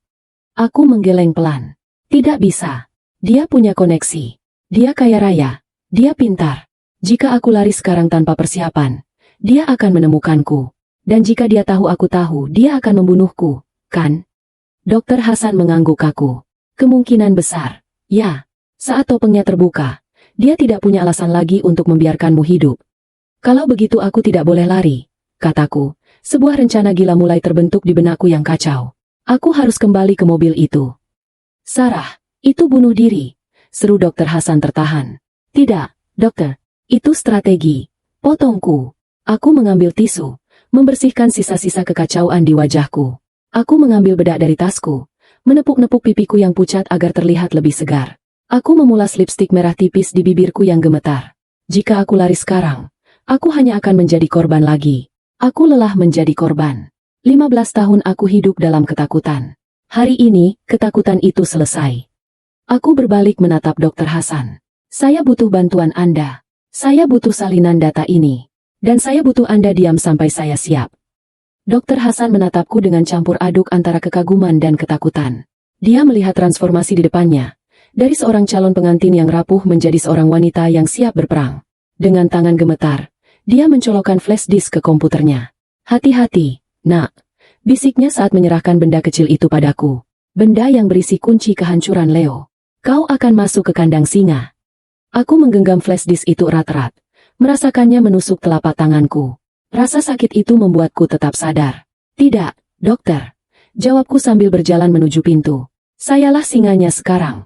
Aku menggeleng pelan. Tidak bisa. Dia punya koneksi. Dia kaya raya. Dia pintar. Jika aku lari sekarang tanpa persiapan, dia akan menemukanku. Dan jika dia tahu aku tahu, dia akan membunuhku, kan? Dokter Hasan mengangguk kaku. Kemungkinan besar. Ya. Saat topengnya terbuka, dia tidak punya alasan lagi untuk membiarkanmu hidup. Kalau begitu aku tidak boleh lari, kataku. Sebuah rencana gila mulai terbentuk di benakku yang kacau. Aku harus kembali ke mobil itu. Sarah, itu bunuh diri, seru Dokter Hasan tertahan. Tidak, dokter, itu strategi. Potongku. Aku mengambil tisu, membersihkan sisa-sisa kekacauan di wajahku. Aku mengambil bedak dari tasku, menepuk-nepuk pipiku yang pucat agar terlihat lebih segar. Aku memulas lipstik merah tipis di bibirku yang gemetar. Jika aku lari sekarang, aku hanya akan menjadi korban lagi. Aku lelah menjadi korban. 15 tahun aku hidup dalam ketakutan. Hari ini, ketakutan itu selesai. Aku berbalik menatap Dokter Hasan. Saya butuh bantuan Anda. Saya butuh salinan data ini. Dan saya butuh Anda diam sampai saya siap. Dokter Hasan menatapku dengan campur aduk antara kekaguman dan ketakutan. Dia melihat transformasi di depannya. Dari seorang calon pengantin yang rapuh menjadi seorang wanita yang siap berperang. Dengan tangan gemetar, dia mencolokkan flash disk ke komputernya. Hati-hati, nak, bisiknya saat menyerahkan benda kecil itu padaku. Benda yang berisi kunci kehancuran Leo. Kau akan masuk ke kandang singa. Aku menggenggam flash disk itu erat-erat, merasakannya menusuk telapak tanganku. Rasa sakit itu membuatku tetap sadar. Tidak, dokter. Jawabku sambil berjalan menuju pintu. Sayalah singanya sekarang.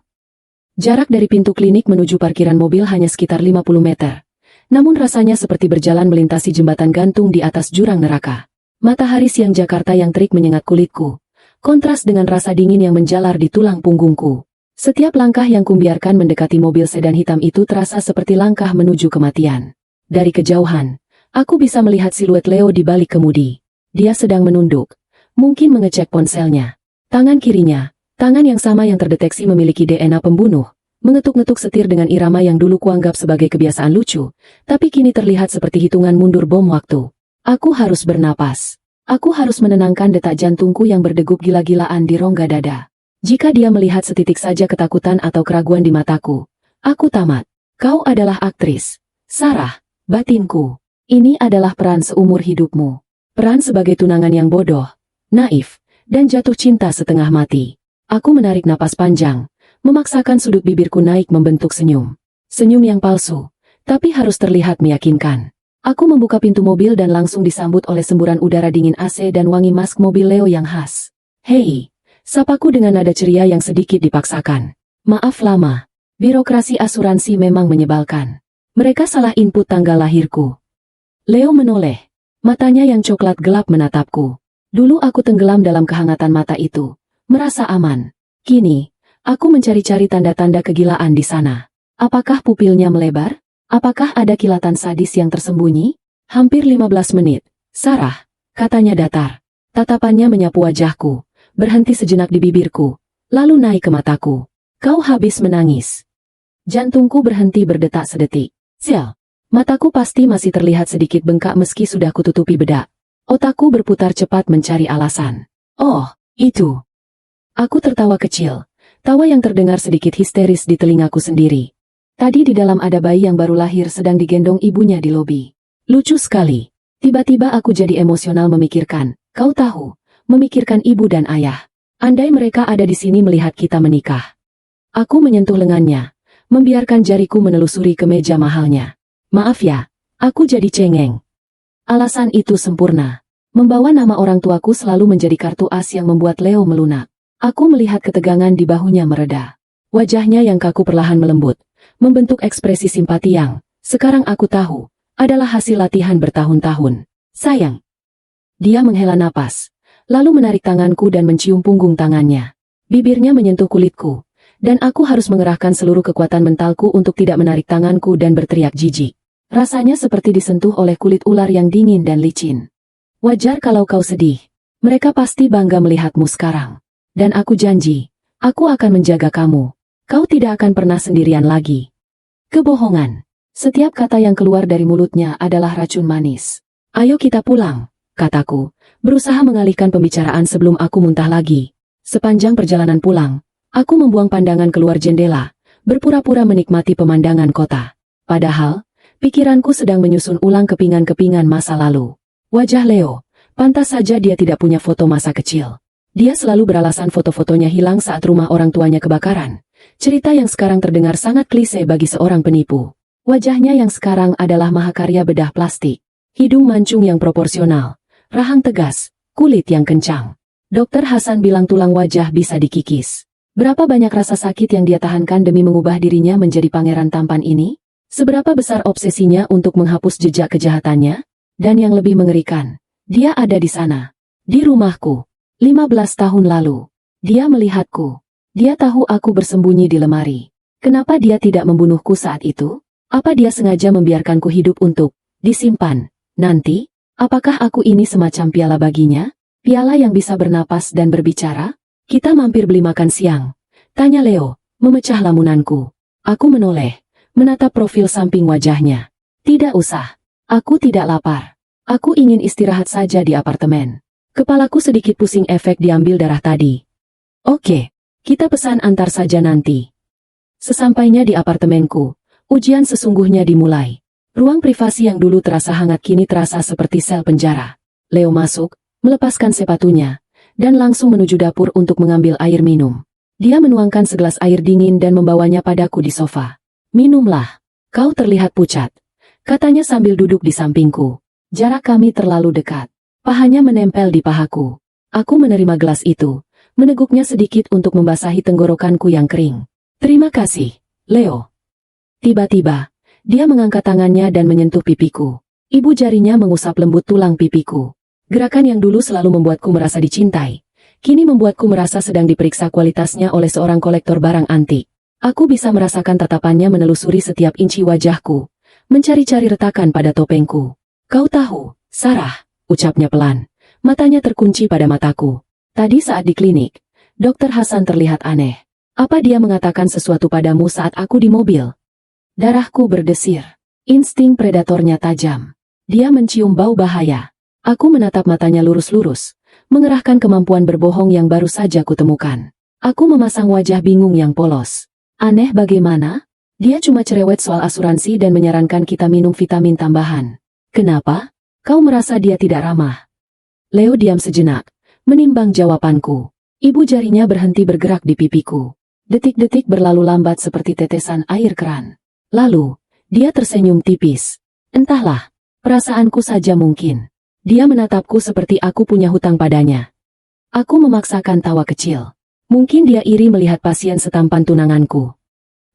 Jarak dari pintu klinik menuju parkiran mobil hanya sekitar 50 meter. Namun rasanya seperti berjalan melintasi jembatan gantung di atas jurang neraka. Matahari siang Jakarta yang terik menyengat kulitku. Kontras dengan rasa dingin yang menjalar di tulang punggungku. Setiap langkah yang kumbiarkan mendekati mobil sedan hitam itu terasa seperti langkah menuju kematian. Dari kejauhan, aku bisa melihat siluet Leo di balik kemudi. Dia sedang menunduk, mungkin mengecek ponselnya. Tangan kirinya, tangan yang sama yang terdeteksi memiliki DNA pembunuh, mengetuk-ngetuk setir dengan irama yang dulu kuanggap sebagai kebiasaan lucu, tapi kini terlihat seperti hitungan mundur bom waktu. Aku harus bernapas. Aku harus menenangkan detak jantungku yang berdegup gila-gilaan di rongga dada. Jika dia melihat setitik saja ketakutan atau keraguan di mataku, aku tamat. Kau adalah aktris. Sarah, batinku. Ini adalah peran seumur hidupmu. Peran sebagai tunangan yang bodoh, naif, dan jatuh cinta setengah mati. Aku menarik napas panjang, memaksakan sudut bibirku naik membentuk senyum. Senyum yang palsu, tapi harus terlihat meyakinkan. Aku membuka pintu mobil dan langsung disambut oleh semburan udara dingin AC dan wangi mask mobil Leo yang khas. Hei, sapaku dengan nada ceria yang sedikit dipaksakan. Maaf lama, birokrasi asuransi memang menyebalkan. Mereka salah input tanggal lahirku. Leo menoleh, matanya yang coklat gelap menatapku. Dulu aku tenggelam dalam kehangatan mata itu, merasa aman. Kini, aku mencari-cari tanda-tanda kegilaan di sana. Apakah pupilnya melebar? Apakah ada kilatan sadis yang tersembunyi? Hampir 15 menit. Sarah, katanya datar. Tatapannya menyapu wajahku, berhenti sejenak di bibirku, lalu naik ke mataku. Kau habis menangis. Jantungku berhenti berdetak sedetik. Sial, mataku pasti masih terlihat sedikit bengkak meski sudah kututupi bedak. Otakku berputar cepat mencari alasan. Oh, itu. Aku tertawa kecil. Tawa yang terdengar sedikit histeris di telingaku sendiri. Tadi di dalam ada bayi yang baru lahir sedang digendong ibunya di lobi. Lucu sekali. Tiba-tiba aku jadi emosional memikirkan, kau tahu, memikirkan ibu dan ayah. Andai mereka ada di sini melihat kita menikah. Aku menyentuh lengannya, membiarkan jariku menelusuri ke meja mahalnya. Maaf ya, aku jadi cengeng. Alasan itu sempurna. Membawa nama orang tuaku selalu menjadi kartu as yang membuat Leo melunak. Aku melihat ketegangan di bahunya mereda. Wajahnya yang kaku perlahan melembut, membentuk ekspresi simpati yang, sekarang aku tahu, adalah hasil latihan bertahun-tahun. Sayang. Dia menghela napas, lalu menarik tanganku dan mencium punggung tangannya. Bibirnya menyentuh kulitku, dan aku harus mengerahkan seluruh kekuatan mentalku untuk tidak menarik tanganku dan berteriak jijik. Rasanya seperti disentuh oleh kulit ular yang dingin dan licin. Wajar kalau kau sedih. Mereka pasti bangga melihatmu sekarang. Dan aku janji, aku akan menjaga kamu. Kau tidak akan pernah sendirian lagi. Kebohongan. Setiap kata yang keluar dari mulutnya adalah racun manis. Ayo kita pulang, kataku, berusaha mengalihkan pembicaraan sebelum aku muntah lagi. Sepanjang perjalanan pulang, aku membuang pandangan keluar jendela, berpura-pura menikmati pemandangan kota. Padahal, Pikiranku sedang menyusun ulang kepingan-kepingan masa lalu. Wajah Leo, pantas saja dia tidak punya foto masa kecil. Dia selalu beralasan foto-fotonya hilang saat rumah orang tuanya kebakaran. Cerita yang sekarang terdengar sangat klise bagi seorang penipu. Wajahnya yang sekarang adalah mahakarya bedah plastik. Hidung mancung yang proporsional, rahang tegas, kulit yang kencang. Dokter Hasan bilang tulang wajah bisa dikikis. Berapa banyak rasa sakit yang dia tahankan demi mengubah dirinya menjadi pangeran tampan ini? Seberapa besar obsesinya untuk menghapus jejak kejahatannya? Dan yang lebih mengerikan, dia ada di sana. Di rumahku. 15 tahun lalu. Dia melihatku. Dia tahu aku bersembunyi di lemari. Kenapa dia tidak membunuhku saat itu? Apa dia sengaja membiarkanku hidup untuk disimpan? Nanti, apakah aku ini semacam piala baginya? Piala yang bisa bernapas dan berbicara? Kita mampir beli makan siang. Tanya Leo, memecah lamunanku. Aku menoleh. Menatap profil samping wajahnya. Tidak usah. Aku tidak lapar. Aku ingin istirahat saja di apartemen. Kepalaku sedikit pusing efek diambil darah tadi. Oke, kita pesan antar saja nanti. Sesampainya di apartemenku, ujian sesungguhnya dimulai. Ruang privasi yang dulu terasa hangat kini terasa seperti sel penjara. Leo masuk, melepaskan sepatunya, dan langsung menuju dapur untuk mengambil air minum. Dia menuangkan segelas air dingin dan membawanya padaku di sofa. Minumlah, kau terlihat pucat, katanya sambil duduk di sampingku. Jarak kami terlalu dekat, pahanya menempel di pahaku. Aku menerima gelas itu, meneguknya sedikit untuk membasahi tenggorokanku yang kering. Terima kasih, Leo. Tiba-tiba, dia mengangkat tangannya dan menyentuh pipiku. Ibu jarinya mengusap lembut tulang pipiku. Gerakan yang dulu selalu membuatku merasa dicintai, kini membuatku merasa sedang diperiksa kualitasnya oleh seorang kolektor barang antik. Aku bisa merasakan tatapannya menelusuri setiap inci wajahku, mencari-cari retakan pada topengku. Kau tahu, Sarah, ucapnya pelan. Matanya terkunci pada mataku. Tadi saat di klinik, Dokter Hasan terlihat aneh. Apa dia mengatakan sesuatu padamu saat aku di mobil? Darahku berdesir. Insting predatornya tajam. Dia mencium bau bahaya. Aku menatap matanya lurus-lurus, mengerahkan kemampuan berbohong yang baru saja kutemukan. Aku memasang wajah bingung yang polos. Aneh bagaimana? Dia cuma cerewet soal asuransi dan menyarankan kita minum vitamin tambahan. Kenapa? Kau merasa dia tidak ramah? Leo diam sejenak, menimbang jawabanku. Ibu jarinya berhenti bergerak di pipiku. Detik-detik berlalu lambat seperti tetesan air keran. Lalu, dia tersenyum tipis. Entahlah, perasaanku saja mungkin. Dia menatapku seperti aku punya hutang padanya. Aku memaksakan tawa kecil. Mungkin dia iri melihat pasien setampan tunanganku.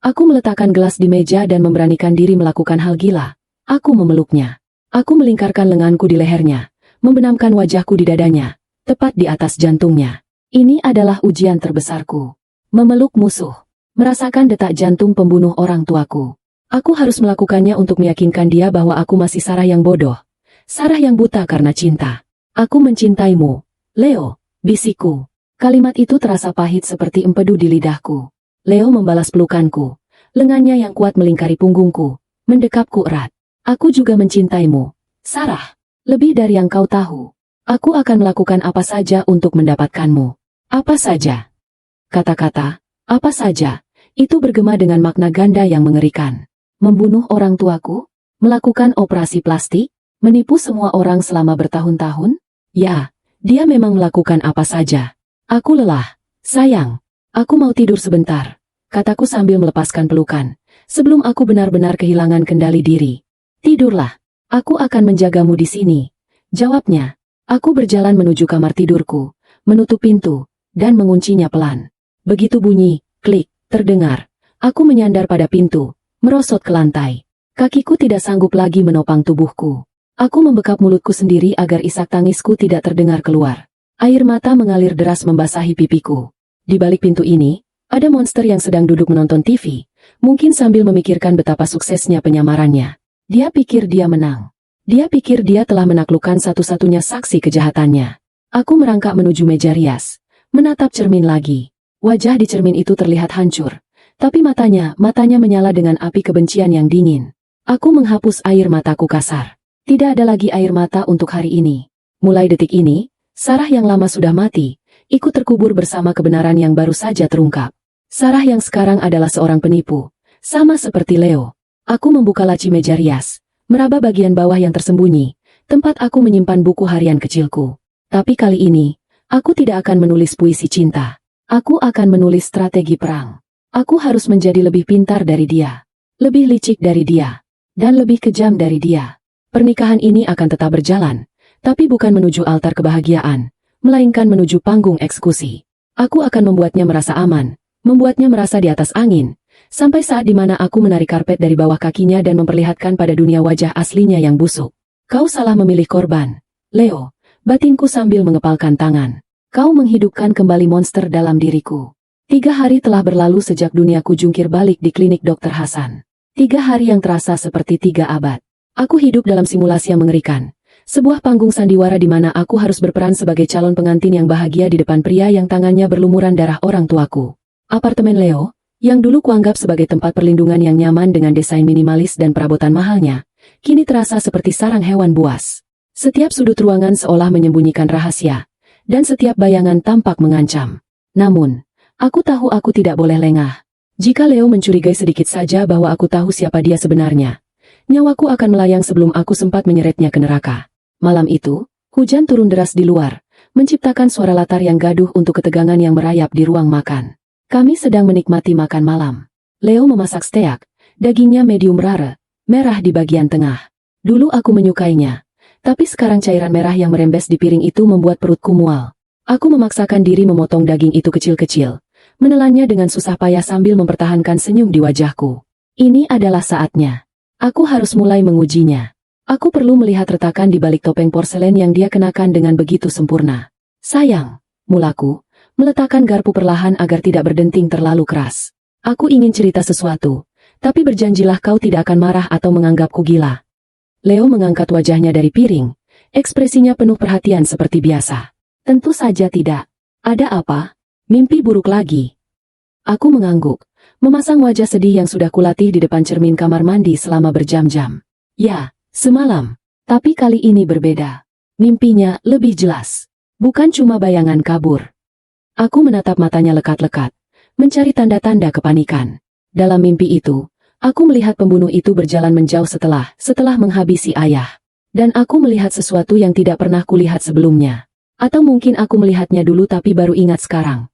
Aku meletakkan gelas di meja dan memberanikan diri melakukan hal gila. Aku memeluknya. Aku melingkarkan lenganku di lehernya, membenamkan wajahku di dadanya, tepat di atas jantungnya. Ini adalah ujian terbesarku. Memeluk musuh. Merasakan detak jantung pembunuh orang tuaku. Aku harus melakukannya untuk meyakinkan dia bahwa aku masih Sarah yang bodoh. Sarah yang buta karena cinta. Aku mencintaimu, Leo, bisikku. Kalimat itu terasa pahit seperti empedu di lidahku. Leo membalas pelukanku. Lengannya yang kuat melingkari punggungku, mendekapku erat. Aku juga mencintaimu, Sarah. Lebih dari yang kau tahu. Aku akan melakukan apa saja untuk mendapatkanmu. Apa saja. Kata-kata, apa saja, itu bergema dengan makna ganda yang mengerikan. Membunuh orang tuaku? Melakukan operasi plastik? Menipu semua orang selama bertahun-tahun? Ya, dia memang melakukan apa saja. Aku lelah, sayang. Aku mau tidur sebentar, kataku sambil melepaskan pelukan, sebelum aku benar-benar kehilangan kendali diri. Tidurlah, aku akan menjagamu di sini, jawabnya. Aku berjalan menuju kamar tidurku, menutup pintu, dan menguncinya pelan. Begitu bunyi, klik, terdengar. Aku menyandar pada pintu, merosot ke lantai. Kakiku tidak sanggup lagi menopang tubuhku. Aku membekap mulutku sendiri agar isak tangisku tidak terdengar keluar. Air mata mengalir deras membasahi pipiku. Di balik pintu ini, ada monster yang sedang duduk menonton TV, mungkin sambil memikirkan betapa suksesnya penyamarannya. Dia pikir dia menang. Dia pikir dia telah menaklukkan satu-satunya saksi kejahatannya. Aku merangkak menuju meja rias, menatap cermin lagi. Wajah di cermin itu terlihat hancur, tapi matanya menyala dengan api kebencian yang dingin. Aku menghapus air mataku kasar. Tidak ada lagi air mata untuk hari ini. Mulai detik ini, Sarah yang lama sudah mati, ikut terkubur bersama kebenaran yang baru saja terungkap. Sarah yang sekarang adalah seorang penipu, sama seperti Leo. Aku membuka laci meja rias, meraba bagian bawah yang tersembunyi, tempat aku menyimpan buku harian kecilku. Tapi kali ini, aku tidak akan menulis puisi cinta. Aku akan menulis strategi perang. Aku harus menjadi lebih pintar dari dia, lebih licik dari dia, dan lebih kejam dari dia. Pernikahan ini akan tetap berjalan, tapi bukan menuju altar kebahagiaan, melainkan menuju panggung eksekusi. Aku akan membuatnya merasa aman, membuatnya merasa di atas angin, sampai saat di mana aku menarik karpet dari bawah kakinya dan memperlihatkan pada dunia wajah aslinya yang busuk. Kau salah memilih korban, Leo, batinku sambil mengepalkan tangan. Kau menghidupkan kembali monster dalam diriku. 3 hari telah berlalu sejak duniaku jungkir balik di klinik Dr. Hasan. 3 hari yang terasa seperti 3 abad. Aku hidup dalam simulasi yang mengerikan. Sebuah panggung sandiwara di mana aku harus berperan sebagai calon pengantin yang bahagia di depan pria yang tangannya berlumuran darah orang tuaku. Apartemen Leo, yang dulu kuanggap sebagai tempat perlindungan yang nyaman dengan desain minimalis dan perabotan mahalnya, kini terasa seperti sarang hewan buas. Setiap sudut ruangan seolah menyembunyikan rahasia, dan setiap bayangan tampak mengancam. Namun, aku tahu aku tidak boleh lengah. Jika Leo mencurigai sedikit saja bahwa aku tahu siapa dia sebenarnya, nyawaku akan melayang sebelum aku sempat menyeretnya ke neraka. Malam itu, hujan turun deras di luar, menciptakan suara latar yang gaduh untuk ketegangan yang merayap di ruang makan. Kami sedang menikmati makan malam. Leo memasak steak, dagingnya medium rare, merah di bagian tengah. Dulu aku menyukainya, tapi sekarang cairan merah yang merembes di piring itu membuat perutku mual. Aku memaksakan diri memotong daging itu kecil-kecil, menelannya dengan susah payah sambil mempertahankan senyum di wajahku. Ini adalah saatnya. Aku harus mulai mengujinya. Aku perlu melihat retakan di balik topeng porselen yang dia kenakan dengan begitu sempurna. Sayang, mulaku, meletakkan garpu perlahan agar tidak berdenting terlalu keras. Aku ingin cerita sesuatu, tapi berjanjilah kau tidak akan marah atau menganggapku gila. Leo mengangkat wajahnya dari piring, ekspresinya penuh perhatian seperti biasa. Tentu saja tidak. Ada apa? Mimpi buruk lagi. Aku mengangguk, memasang wajah sedih yang sudah kulatih di depan cermin kamar mandi selama berjam-jam. Ya, semalam. Tapi kali ini berbeda. Mimpinya lebih jelas. Bukan cuma bayangan kabur. Aku menatap matanya lekat-lekat, mencari tanda-tanda kepanikan. Dalam mimpi itu, aku melihat pembunuh itu berjalan menjauh setelah menghabisi ayah. Dan aku melihat sesuatu yang tidak pernah kulihat sebelumnya. Atau mungkin aku melihatnya dulu tapi baru ingat sekarang.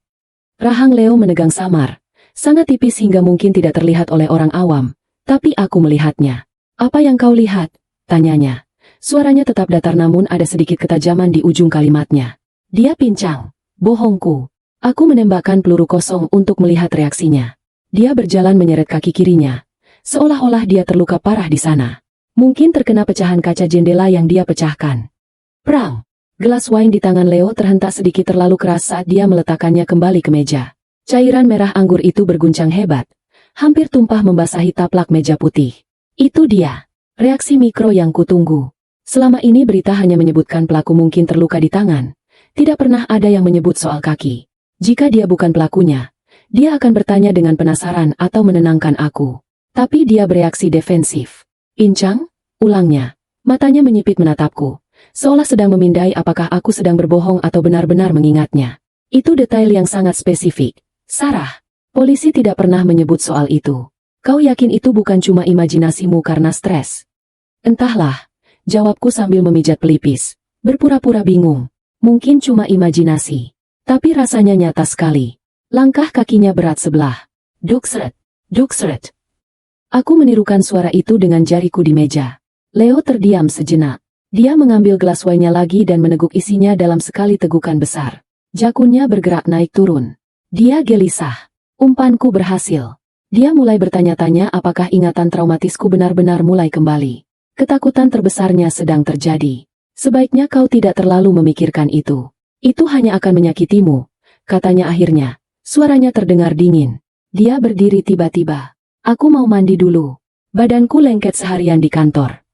Rahang Leo menegang samar, sangat tipis hingga mungkin tidak terlihat oleh orang awam, tapi aku melihatnya. Apa yang kau lihat? Tanyanya. Suaranya tetap datar namun ada sedikit ketajaman di ujung kalimatnya. Dia pincang. Bohongku. Aku menembakkan peluru kosong untuk melihat reaksinya. Dia berjalan menyeret kaki kirinya, seolah-olah dia terluka parah di sana. Mungkin terkena pecahan kaca jendela yang dia pecahkan. Prang! Gelas wine di tangan Leo terhentak sedikit terlalu keras saat dia meletakkannya kembali ke meja. Cairan merah anggur itu berguncang hebat, hampir tumpah membasahi taplak meja putih. Itu dia. Reaksi mikro yang kutunggu. Selama ini berita hanya menyebutkan pelaku mungkin terluka di tangan. Tidak pernah ada yang menyebut soal kaki. Jika dia bukan pelakunya, dia akan bertanya dengan penasaran atau menenangkan aku. Tapi dia bereaksi defensif. Pincang? Ulangnya. Matanya menyipit menatapku, seolah sedang memindai apakah aku sedang berbohong atau benar-benar mengingatnya. Itu detail yang sangat spesifik. Sarah, polisi tidak pernah menyebut soal itu. Kau yakin itu bukan cuma imajinasimu karena stres? Entahlah, jawabku sambil memijat pelipis, berpura-pura bingung. Mungkin cuma imajinasi, tapi rasanya nyata sekali. Langkah kakinya berat sebelah. Duksret, duksret. Aku menirukan suara itu dengan jariku di meja. Leo terdiam sejenak. Dia mengambil gelas wine-nya lagi dan meneguk isinya dalam sekali tegukan besar. Jakunnya bergerak naik turun. Dia gelisah. Umpanku berhasil. Dia mulai bertanya-tanya apakah ingatan traumatisku benar-benar mulai kembali. Ketakutan terbesarnya sedang terjadi. Sebaiknya kau tidak terlalu memikirkan itu. Itu hanya akan menyakitimu, katanya akhirnya. Suaranya terdengar dingin. Dia berdiri tiba-tiba. Aku mau mandi dulu. Badanku lengket seharian di kantor.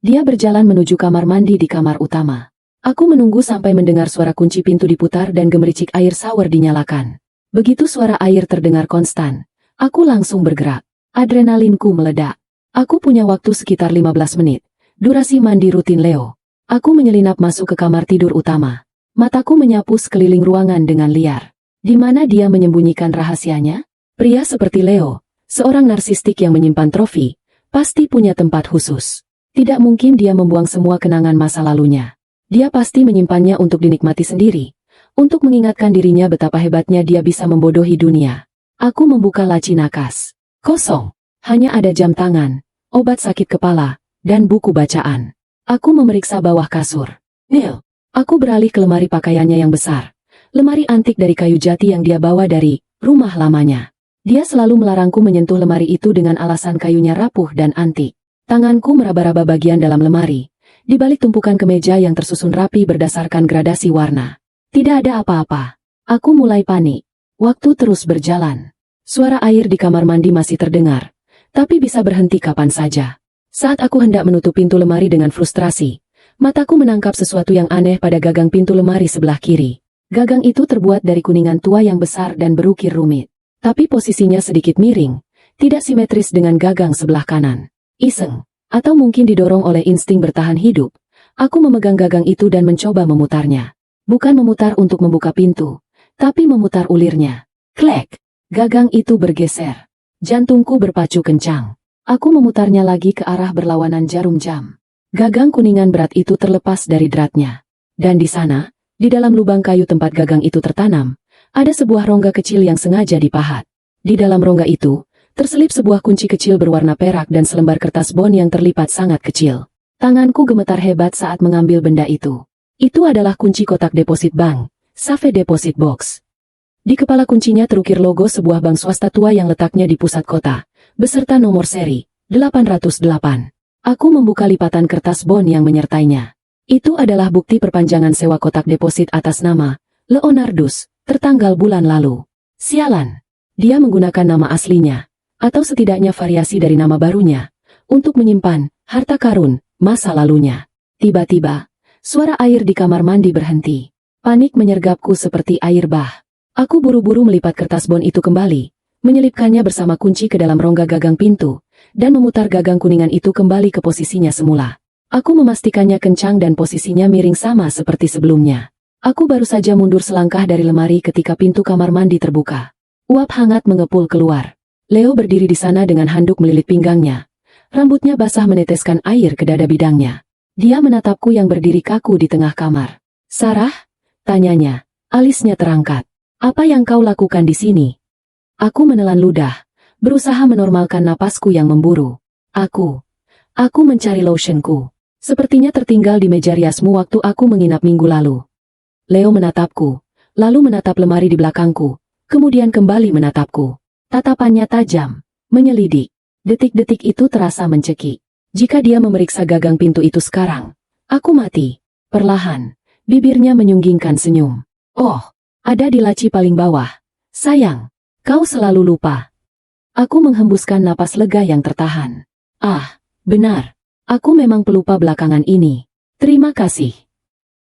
Dia berjalan menuju kamar mandi di kamar utama. Aku menunggu sampai mendengar suara kunci pintu diputar dan gemericik air shower dinyalakan. Begitu suara air terdengar konstan, aku langsung bergerak. Adrenalinku meledak. Aku punya waktu sekitar 15 menit. Durasi mandi rutin Leo. Aku menyelinap masuk ke kamar tidur utama. Mataku menyapu sekeliling ruangan dengan liar. Di mana dia menyembunyikan rahasianya? Pria seperti Leo, seorang narsistik yang menyimpan trofi, Pasti punya tempat khusus. Tidak mungkin dia membuang semua kenangan masa lalunya. Dia pasti menyimpannya untuk dinikmati sendiri. Untuk mengingatkan dirinya betapa hebatnya dia bisa membodohi dunia. Aku membuka laci nakas. Kosong. Hanya ada jam tangan, obat sakit kepala, dan buku bacaan. Aku memeriksa bawah kasur. Neil. Aku beralih ke lemari pakaiannya yang besar. Lemari antik dari kayu jati yang dia bawa dari rumah lamanya. Dia selalu melarangku menyentuh lemari itu dengan alasan kayunya rapuh dan antik. Tanganku meraba-raba bagian dalam lemari, di balik tumpukan kemeja yang tersusun rapi berdasarkan gradasi warna. Tidak ada apa-apa. Aku mulai panik. Waktu terus berjalan. Suara air di kamar mandi masih terdengar, tapi bisa berhenti kapan saja. Saat aku hendak menutup pintu lemari dengan frustrasi, mataku menangkap sesuatu yang aneh pada gagang pintu lemari sebelah kiri. Gagang itu terbuat dari kuningan tua yang besar dan berukir rumit. Tapi posisinya sedikit miring, tidak simetris dengan gagang sebelah kanan. Iseng, atau mungkin didorong oleh insting bertahan hidup, aku memegang gagang itu dan mencoba memutarnya. Bukan memutar untuk membuka pintu, tapi memutar ulirnya. Klek! Gagang itu bergeser. Jantungku berpacu kencang. Aku memutarnya lagi ke arah berlawanan jarum jam. Gagang kuningan berat itu terlepas dari dratnya. Dan di sana, di dalam lubang kayu tempat gagang itu tertanam, ada sebuah rongga kecil yang sengaja dipahat. Di dalam rongga itu, terselip sebuah kunci kecil berwarna perak dan selembar kertas bon yang terlipat sangat kecil. Tanganku gemetar hebat saat mengambil benda itu. Itu adalah kunci kotak deposit bank, Safe Deposit Box. Di kepala kuncinya terukir logo sebuah bank swasta tua yang letaknya di pusat kota, beserta nomor seri, 808. Aku membuka lipatan kertas bon yang menyertainya. Itu adalah bukti perpanjangan sewa kotak deposit atas nama Leonardus, tertanggal bulan lalu. Sialan, dia menggunakan nama aslinya, atau setidaknya variasi dari nama barunya, untuk menyimpan harta karun masa lalunya. Tiba-tiba, suara air di kamar mandi berhenti. Panik menyergapku seperti air bah. Aku buru-buru melipat kertas bon itu kembali, menyelipkannya bersama kunci ke dalam rongga gagang pintu, dan memutar gagang kuningan itu kembali ke posisinya semula. Aku memastikannya kencang dan posisinya miring sama seperti sebelumnya. Aku baru saja mundur selangkah dari lemari ketika pintu kamar mandi terbuka. Uap hangat mengepul keluar. Leo berdiri di sana dengan handuk melilit pinggangnya. Rambutnya basah meneteskan air ke dada bidangnya. Dia menatapku yang berdiri kaku di tengah kamar. "Sarah?" tanyanya. Alisnya terangkat. "Apa yang kau lakukan di sini?" Aku menelan ludah, berusaha menormalkan napasku yang memburu. Aku mencari lotionku. Sepertinya tertinggal di meja riasmu waktu aku menginap minggu lalu. Leo menatapku, lalu menatap lemari di belakangku, kemudian kembali menatapku. Tatapannya tajam, menyelidik. Detik-detik itu terasa mencekik. Jika dia memeriksa gagang pintu itu sekarang, aku mati. Perlahan, bibirnya menyunggingkan senyum. "Oh, ada di laci paling bawah. Sayang, kau selalu lupa." Aku menghembuskan napas lega yang tertahan. Ah, benar. Aku memang pelupa belakangan ini. Terima kasih.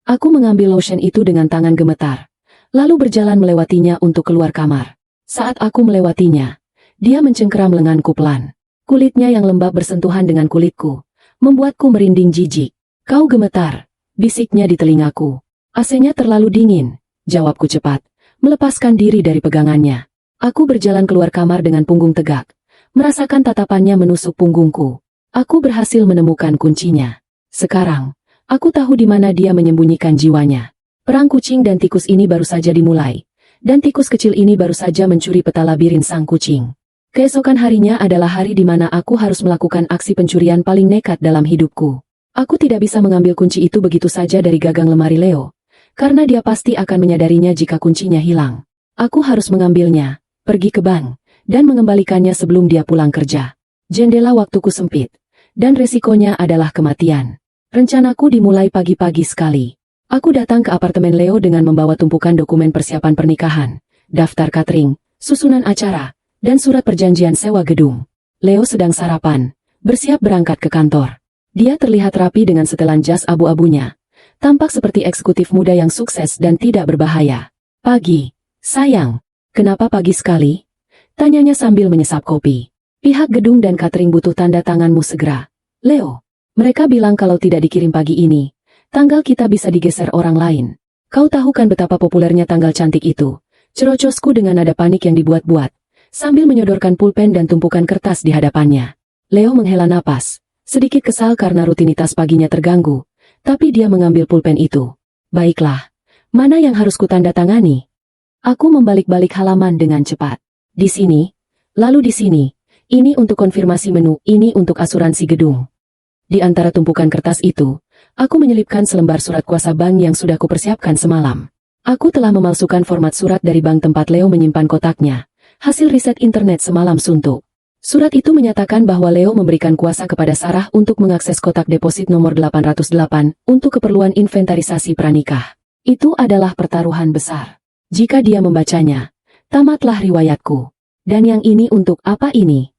Aku mengambil lotion itu dengan tangan gemetar, lalu berjalan melewatinya untuk keluar kamar. Saat aku melewatinya, dia mencengkeram lenganku pelan. Kulitnya yang lembab bersentuhan dengan kulitku, membuatku merinding jijik. "Kau gemetar," bisiknya di telingaku. "AC-nya terlalu dingin," jawabku cepat, melepaskan diri dari pegangannya. Aku berjalan keluar kamar dengan punggung tegak, merasakan tatapannya menusuk punggungku. Aku berhasil menemukan kuncinya. Sekarang, aku tahu di mana dia menyembunyikan jiwanya. Perang kucing dan tikus ini baru saja dimulai, dan tikus kecil ini baru saja mencuri peta labirin sang kucing. Keesokan harinya adalah hari di mana aku harus melakukan aksi pencurian paling nekat dalam hidupku. Aku tidak bisa mengambil kunci itu begitu saja dari gagang lemari Leo, karena dia pasti akan menyadarinya jika kuncinya hilang. Aku harus mengambilnya, pergi ke bank, dan mengembalikannya sebelum dia pulang kerja. Jendela waktuku sempit, dan resikonya adalah kematian. Rencanaku dimulai pagi-pagi sekali. Aku datang ke apartemen Leo dengan membawa tumpukan dokumen persiapan pernikahan, daftar catering, susunan acara, dan surat perjanjian sewa gedung. Leo sedang sarapan, bersiap berangkat ke kantor. Dia terlihat rapi dengan setelan jas abu-abunya. Tampak seperti eksekutif muda yang sukses dan tidak berbahaya. "Pagi, sayang. Kenapa pagi sekali?" tanyanya sambil menyesap kopi. "Pihak gedung dan catering butuh tanda tanganmu segera, Leo. Mereka bilang kalau tidak dikirim pagi ini, tanggal kita bisa digeser orang lain. Kau tahu kan betapa populernya tanggal cantik itu?" Cerocosku dengan nada panik yang dibuat-buat, sambil menyodorkan pulpen dan tumpukan kertas di hadapannya. Leo menghela napas, sedikit kesal karena rutinitas paginya terganggu, tapi dia mengambil pulpen itu. Baiklah, mana yang harus kutandatangani? Aku membalik-balik halaman dengan cepat. Di sini, lalu di sini. Ini untuk konfirmasi menu, ini untuk asuransi gedung. Di antara tumpukan kertas itu, aku menyelipkan selembar surat kuasa bank yang sudah kupersiapkan semalam. Aku telah memalsukan format surat dari bank tempat Leo menyimpan kotaknya. Hasil riset internet semalam suntuk. Surat itu menyatakan bahwa Leo memberikan kuasa kepada Sarah untuk mengakses kotak deposit nomor 808 untuk keperluan inventarisasi pranikah. Itu adalah pertaruhan besar. Jika dia membacanya, tamatlah riwayatku. Dan yang ini untuk apa ini?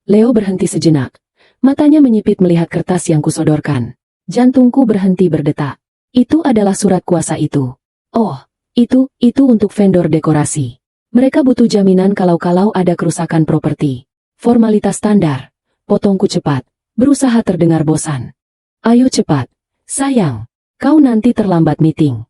Leo berhenti sejenak. Matanya menyipit melihat kertas yang kusodorkan. Jantungku berhenti berdetak. Itu adalah surat kuasa itu. Oh, itu untuk vendor dekorasi. Mereka butuh jaminan kalau ada kerusakan properti. Formalitas standar. Potongku cepat. Berusaha terdengar bosan. Ayo cepat. Sayang, kau nanti terlambat meeting.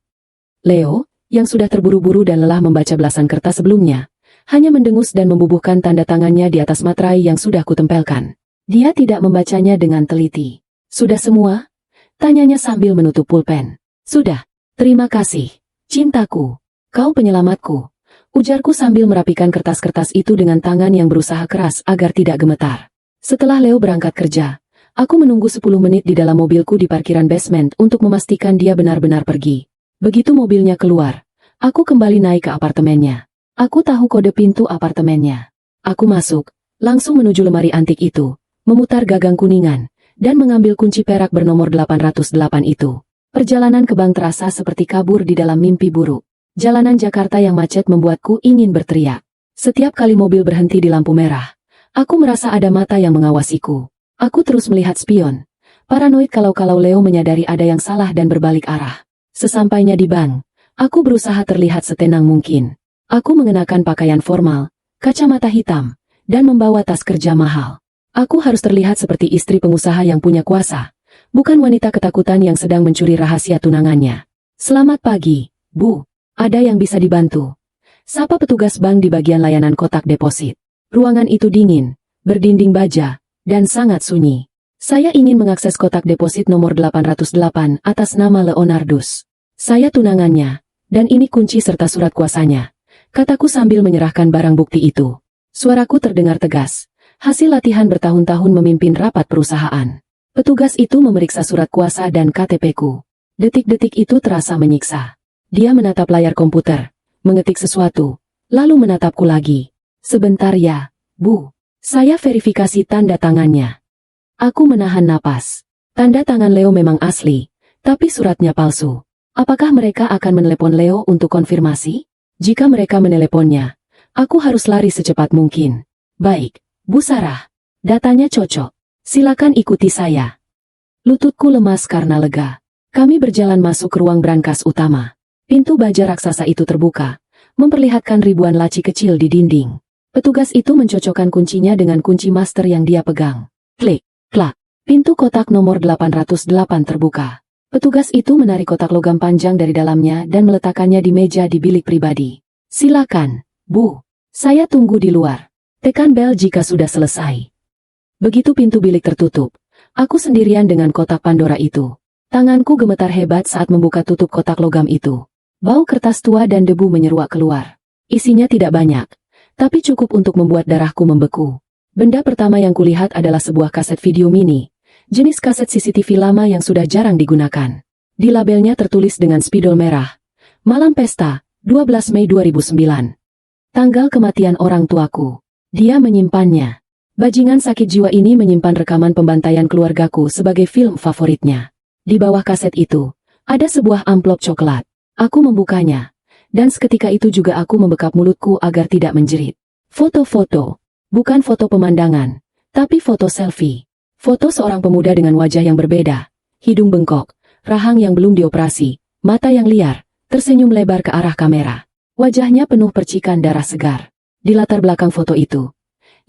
Leo, yang sudah terburu-buru dan lelah membaca belasan kertas sebelumnya, hanya mendengus dan membubuhkan tanda tangannya di atas materai yang sudah kutempelkan. Dia tidak membacanya dengan teliti. Sudah semua? Tanyanya sambil menutup pulpen. Sudah, terima kasih. Cintaku, kau penyelamatku. Ujarku sambil merapikan kertas-kertas itu dengan tangan yang berusaha keras agar tidak gemetar. Setelah Leo berangkat kerja, aku menunggu 10 menit di dalam mobilku di parkiran basement untuk memastikan dia benar-benar pergi. Begitu mobilnya keluar, aku kembali naik ke apartemennya. Aku tahu kode pintu apartemennya. Aku masuk, langsung menuju lemari antik itu, memutar gagang kuningan, dan mengambil kunci perak bernomor 808 itu. Perjalanan ke bank terasa seperti kabur di dalam mimpi buruk. Jalanan Jakarta yang macet membuatku ingin berteriak. Setiap kali mobil berhenti di lampu merah, aku merasa ada mata yang mengawasiku. Aku terus melihat spion. Paranoid kalau Leo menyadari ada yang salah dan berbalik arah. Sesampainya di bank, aku berusaha terlihat setenang mungkin. Aku mengenakan pakaian formal, kacamata hitam, dan membawa tas kerja mahal. Aku harus terlihat seperti istri pengusaha yang punya kuasa, bukan wanita ketakutan yang sedang mencuri rahasia tunangannya. Selamat pagi, Bu. Ada yang bisa dibantu? Sapa petugas bank di bagian layanan kotak deposit. Ruangan itu dingin, berdinding baja, dan sangat sunyi. Saya ingin mengakses kotak deposit nomor 808 atas nama Leonardus. Saya tunangannya, dan ini kunci serta surat kuasanya. Kataku sambil menyerahkan barang bukti itu. Suaraku terdengar tegas. Hasil latihan bertahun-tahun memimpin rapat perusahaan. Petugas itu memeriksa surat kuasa dan KTP-ku. Detik-detik itu terasa menyiksa. Dia menatap layar komputer, mengetik sesuatu, lalu menatapku lagi. Sebentar ya, Bu. Saya verifikasi tanda tangannya. Aku menahan napas. Tanda tangan Leo memang asli, tapi suratnya palsu. Apakah mereka akan menelepon Leo untuk konfirmasi? Jika mereka meneleponnya, aku harus lari secepat mungkin. Baik, Bu Sarah. Datanya cocok. Silakan ikuti saya. Lututku lemas karena lega. Kami berjalan masuk ke ruang brankas utama. Pintu baja raksasa itu terbuka, memperlihatkan ribuan laci kecil di dinding. Petugas itu mencocokkan kuncinya dengan kunci master yang dia pegang. Klik, klak. Pintu kotak nomor 808 terbuka. Petugas itu menarik kotak logam panjang dari dalamnya dan meletakkannya di meja di bilik pribadi. Silakan, Bu. Saya tunggu di luar. Tekan bel jika sudah selesai. Begitu pintu bilik tertutup, aku sendirian dengan kotak Pandora itu. Tanganku gemetar hebat saat membuka tutup kotak logam itu. Bau kertas tua dan debu menyeruak keluar. Isinya tidak banyak, tapi cukup untuk membuat darahku membeku. Benda pertama yang kulihat adalah sebuah kaset video mini. Jenis kaset CCTV lama yang sudah jarang digunakan. Di labelnya tertulis dengan spidol merah. Malam pesta, 12 Mei 2009. Tanggal kematian orang tuaku. Dia menyimpannya. Bajingan sakit jiwa ini menyimpan rekaman pembantaian keluargaku sebagai film favoritnya. Di bawah kaset itu, ada sebuah amplop coklat. Aku membukanya. Dan seketika itu juga aku membekap mulutku agar tidak menjerit. Foto-foto. Bukan foto pemandangan, tapi foto selfie. Foto seorang pemuda dengan wajah yang berbeda, hidung bengkok, rahang yang belum dioperasi, mata yang liar, tersenyum lebar ke arah kamera. Wajahnya penuh percikan darah segar. Di latar belakang foto itu,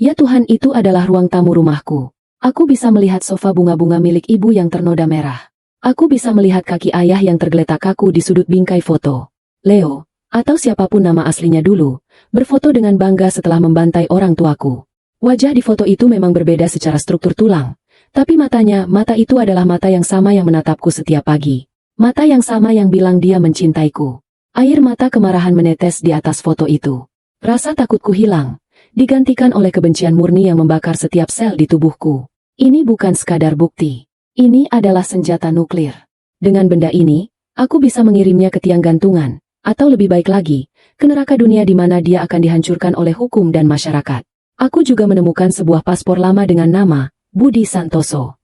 ya Tuhan, itu adalah ruang tamu rumahku. Aku bisa melihat sofa bunga-bunga milik ibu yang ternoda merah. Aku bisa melihat kaki ayah yang tergeletak kaku di sudut bingkai foto. Leo, atau siapapun nama aslinya dulu, berfoto dengan bangga setelah membantai orang tuaku. Wajah di foto itu memang berbeda secara struktur tulang. Tapi mata itu adalah mata yang sama yang menatapku setiap pagi. Mata yang sama yang bilang dia mencintaiku. Air mata kemarahan menetes di atas foto itu. Rasa takutku hilang, digantikan oleh kebencian murni yang membakar setiap sel di tubuhku. Ini bukan sekadar bukti. Ini adalah senjata nuklir. Dengan benda ini, aku bisa mengirimnya ke tiang gantungan, atau lebih baik lagi, ke neraka dunia di mana dia akan dihancurkan oleh hukum dan masyarakat. Aku juga menemukan sebuah paspor lama dengan nama Budi Santoso.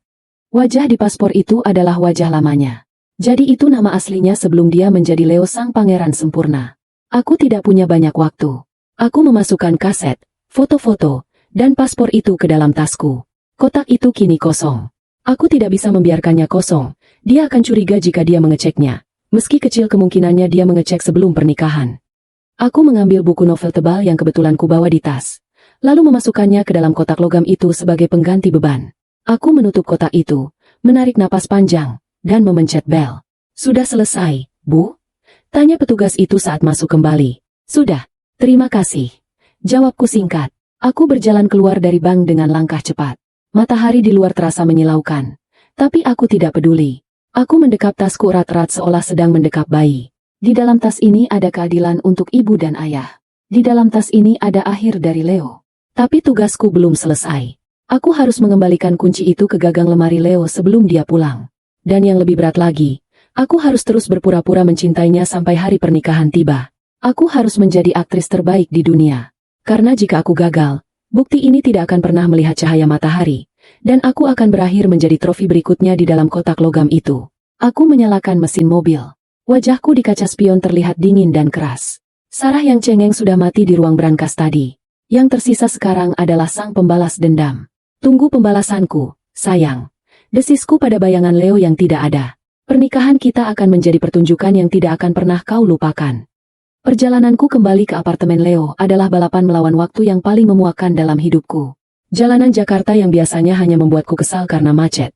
Wajah di paspor itu adalah wajah lamanya. Jadi itu nama aslinya sebelum dia menjadi Leo sang pangeran sempurna. Aku tidak punya banyak waktu. Aku memasukkan kaset, foto-foto, dan paspor itu ke dalam tasku. Kotak itu kini kosong. Aku tidak bisa membiarkannya kosong. Dia akan curiga jika dia mengeceknya. Meski kecil kemungkinannya dia mengecek sebelum pernikahan. Aku mengambil buku novel tebal yang kebetulan kubawa di tas. Lalu memasukkannya ke dalam kotak logam itu sebagai pengganti beban. Aku menutup kotak itu, menarik napas panjang, dan memencet bel. "Sudah selesai, Bu?" tanya petugas itu saat masuk kembali. "Sudah, terima kasih." Jawabku singkat. Aku berjalan keluar dari bank dengan langkah cepat. Matahari di luar terasa menyilaukan. Tapi aku tidak peduli. Aku mendekap tasku erat-erat seolah sedang mendekap bayi. Di dalam tas ini ada keadilan untuk ibu dan ayah. Di dalam tas ini ada akhir dari Leo. Tapi tugasku belum selesai. Aku harus mengembalikan kunci itu ke gagang lemari Leo sebelum dia pulang. Dan yang lebih berat lagi, aku harus terus berpura-pura mencintainya sampai hari pernikahan tiba. Aku harus menjadi aktris terbaik di dunia. Karena jika aku gagal, bukti ini tidak akan pernah melihat cahaya matahari. Dan aku akan berakhir menjadi trofi berikutnya di dalam kotak logam itu. Aku menyalakan mesin mobil. Wajahku di kaca spion terlihat dingin dan keras. Sarah yang cengeng sudah mati di ruang brankas tadi. Yang tersisa sekarang adalah sang pembalas dendam. "Tunggu pembalasanku, sayang." Desisku pada bayangan Leo yang tidak ada. "Pernikahan kita akan menjadi pertunjukan yang tidak akan pernah kau lupakan." Perjalananku kembali ke apartemen Leo adalah balapan melawan waktu yang paling memuakkan dalam hidupku. Jalanan Jakarta yang biasanya hanya membuatku kesal karena macet.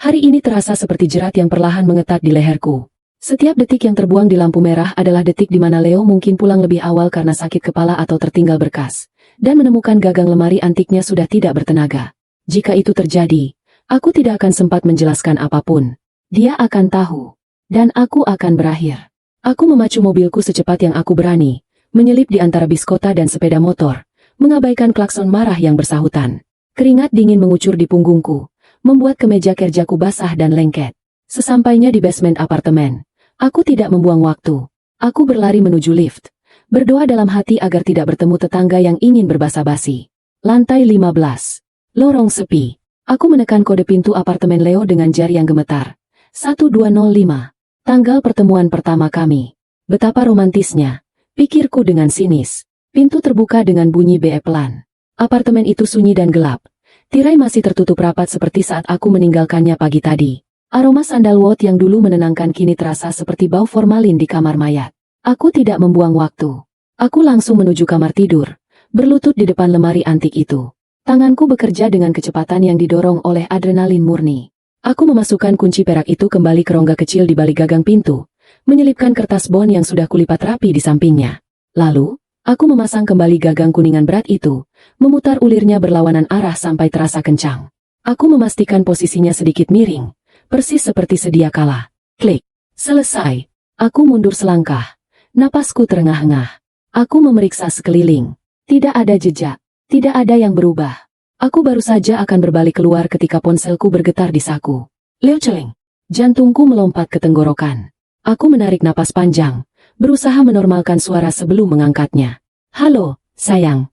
Hari ini terasa seperti jerat yang perlahan mengetat di leherku. Setiap detik yang terbuang di lampu merah adalah detik di mana Leo mungkin pulang lebih awal karena sakit kepala atau tertinggal berkas. Dan menemukan gagang lemari antiknya sudah tidak bertenaga. Jika itu terjadi, aku tidak akan sempat menjelaskan apapun. Dia akan tahu. Dan aku akan berakhir. Aku memacu mobilku secepat yang aku berani, menyelip di antara bis kota dan sepeda motor, mengabaikan klakson marah yang bersahutan. Keringat dingin mengucur di punggungku, membuat kemeja kerjaku basah dan lengket. Sesampainya di basement apartemen, aku tidak membuang waktu. Aku berlari menuju lift. Berdoa dalam hati agar tidak bertemu tetangga yang ingin berbasa-basi. Lantai 15. Lorong sepi. Aku menekan kode pintu apartemen Leo dengan jari yang gemetar. 1205. Tanggal pertemuan pertama kami. Betapa romantisnya, pikirku dengan sinis. Pintu terbuka dengan bunyi BE pelan. Apartemen itu sunyi dan gelap. Tirai masih tertutup rapat seperti saat aku meninggalkannya pagi tadi. Aroma sandalwood yang dulu menenangkan kini terasa seperti bau formalin di kamar mayat. Aku tidak membuang waktu. Aku langsung menuju kamar tidur, berlutut di depan lemari antik itu. Tanganku bekerja dengan kecepatan yang didorong oleh adrenalin murni. Aku memasukkan kunci perak itu kembali ke rongga kecil di balik gagang pintu, menyelipkan kertas bon yang sudah kulipat rapi di sampingnya. Lalu, aku memasang kembali gagang kuningan berat itu, memutar ulirnya berlawanan arah sampai terasa kencang. Aku memastikan posisinya sedikit miring, persis seperti sedia kala. Klik. Selesai. Aku mundur selangkah. Napasku terengah-engah. Aku memeriksa sekeliling. Tidak ada jejak. Tidak ada yang berubah. Aku baru saja akan berbalik keluar ketika ponselku bergetar di saku. Leo celeng. Jantungku melompat ke tenggorokan. Aku menarik napas panjang, berusaha menormalkan suara sebelum mengangkatnya. "Halo, sayang."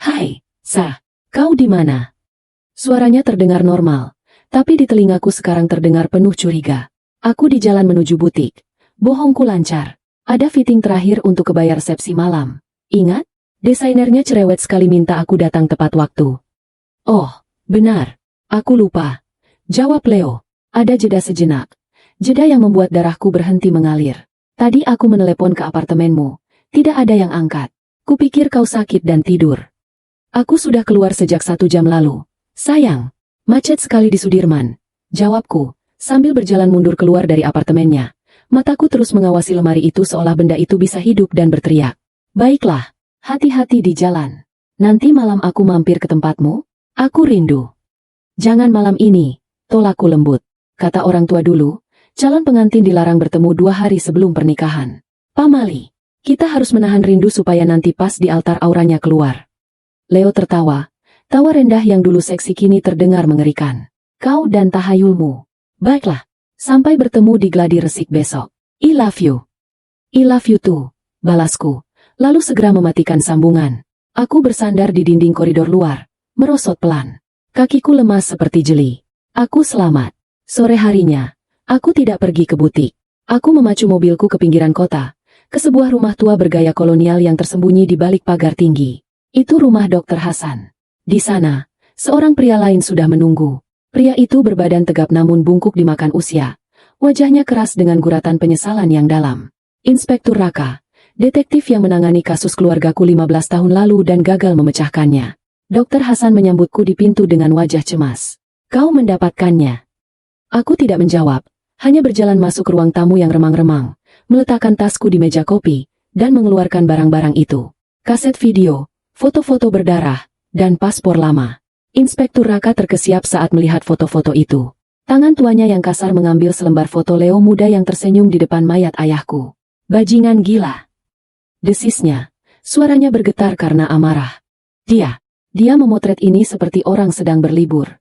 "Hai, Sa. Kau di mana?" Suaranya terdengar normal, tapi di telingaku sekarang terdengar penuh curiga. "Aku di jalan menuju butik." Bohongku lancar. "Ada fitting terakhir untuk kebaya resepsi malam. Ingat? Desainernya cerewet sekali minta aku datang tepat waktu." "Oh, benar. Aku lupa." Jawab Leo. Ada jeda sejenak. Jeda yang membuat darahku berhenti mengalir. "Tadi aku menelepon ke apartemenmu. Tidak ada yang angkat. Kupikir kau sakit dan tidur." "Aku sudah keluar sejak 1 jam lalu. Sayang, macet sekali di Sudirman." Jawabku, sambil berjalan mundur keluar dari apartemennya. Mataku terus mengawasi lemari itu seolah benda itu bisa hidup dan berteriak. "Baiklah, hati-hati di jalan." Nanti malam aku mampir ke tempatmu? Aku rindu. Jangan malam ini, tolakku lembut. Kata orang tua dulu, calon pengantin dilarang bertemu 2 hari sebelum pernikahan. Pamali, kita harus menahan rindu supaya nanti pas di altar auranya keluar. Leo tertawa. Tawa rendah yang dulu seksi kini terdengar mengerikan. Kau dan tahayulmu. Baiklah, sampai bertemu di gladi resik besok. I love you. I love you too, balasku. Lalu segera mematikan sambungan. Aku bersandar di dinding koridor luar, merosot pelan. Kakiku lemas seperti jeli. Aku selamat. Sore harinya, aku tidak pergi ke butik. Aku memacu mobilku ke pinggiran kota, ke sebuah rumah tua bergaya kolonial yang tersembunyi di balik pagar tinggi. Itu rumah Dr. Hasan. Di sana, seorang pria lain sudah menunggu. Pria itu berbadan tegap namun bungkuk dimakan usia. Wajahnya keras dengan guratan penyesalan yang dalam. Inspektur Raka, detektif yang menangani kasus keluargaku 15 tahun lalu dan gagal memecahkannya. Dr. Hasan menyambutku di pintu dengan wajah cemas. Kau mendapatkannya? Aku tidak menjawab, hanya berjalan masuk ke ruang tamu yang remang-remang, meletakkan tasku di meja kopi, dan mengeluarkan barang-barang itu. Kaset video, foto-foto berdarah, dan paspor lama. Inspektur Raka terkesiap saat melihat foto-foto itu. Tangan tuanya yang kasar mengambil selembar foto Leo muda yang tersenyum di depan mayat ayahku. Bajingan gila. Desisnya, suaranya bergetar karena amarah. Dia memotret ini seperti orang sedang berlibur.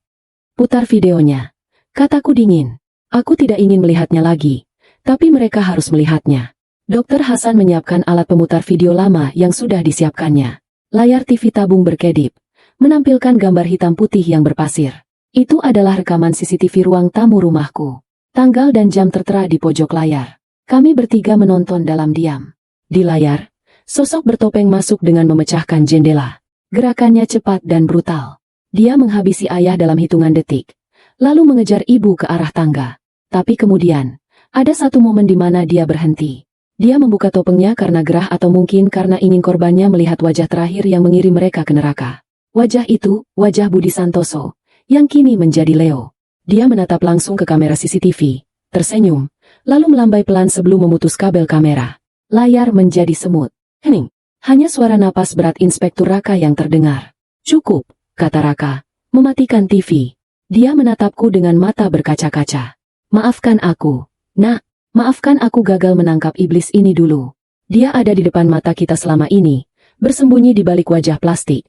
Putar videonya. Kataku dingin. Aku tidak ingin melihatnya lagi, tapi mereka harus melihatnya. Dr. Hasan menyiapkan alat pemutar video lama yang sudah disiapkannya. Layar TV tabung berkedip, menampilkan gambar hitam putih yang berpasir. Itu adalah rekaman CCTV ruang tamu rumahku. Tanggal dan jam tertera di pojok layar. Kami bertiga menonton dalam diam. Di layar, sosok bertopeng masuk dengan memecahkan jendela. Gerakannya cepat dan brutal. Dia menghabisi ayah dalam hitungan detik, lalu mengejar ibu ke arah tangga. Tapi kemudian, ada satu momen di mana dia berhenti. Dia membuka topengnya karena gerah atau mungkin karena ingin korbannya melihat wajah terakhir yang mengirim mereka ke neraka. Wajah itu, wajah Budi Santoso, yang kini menjadi Leo. Dia menatap langsung ke kamera CCTV, tersenyum, lalu melambai pelan sebelum memutus kabel kamera. Layar menjadi semut. Hening. Hanya suara napas berat Inspektur Raka yang terdengar. Cukup, kata Raka, mematikan TV. Dia menatapku dengan mata berkaca-kaca. Maafkan aku, nak. Maafkan aku gagal menangkap iblis ini dulu. Dia ada di depan mata kita selama ini, bersembunyi di balik wajah plastik.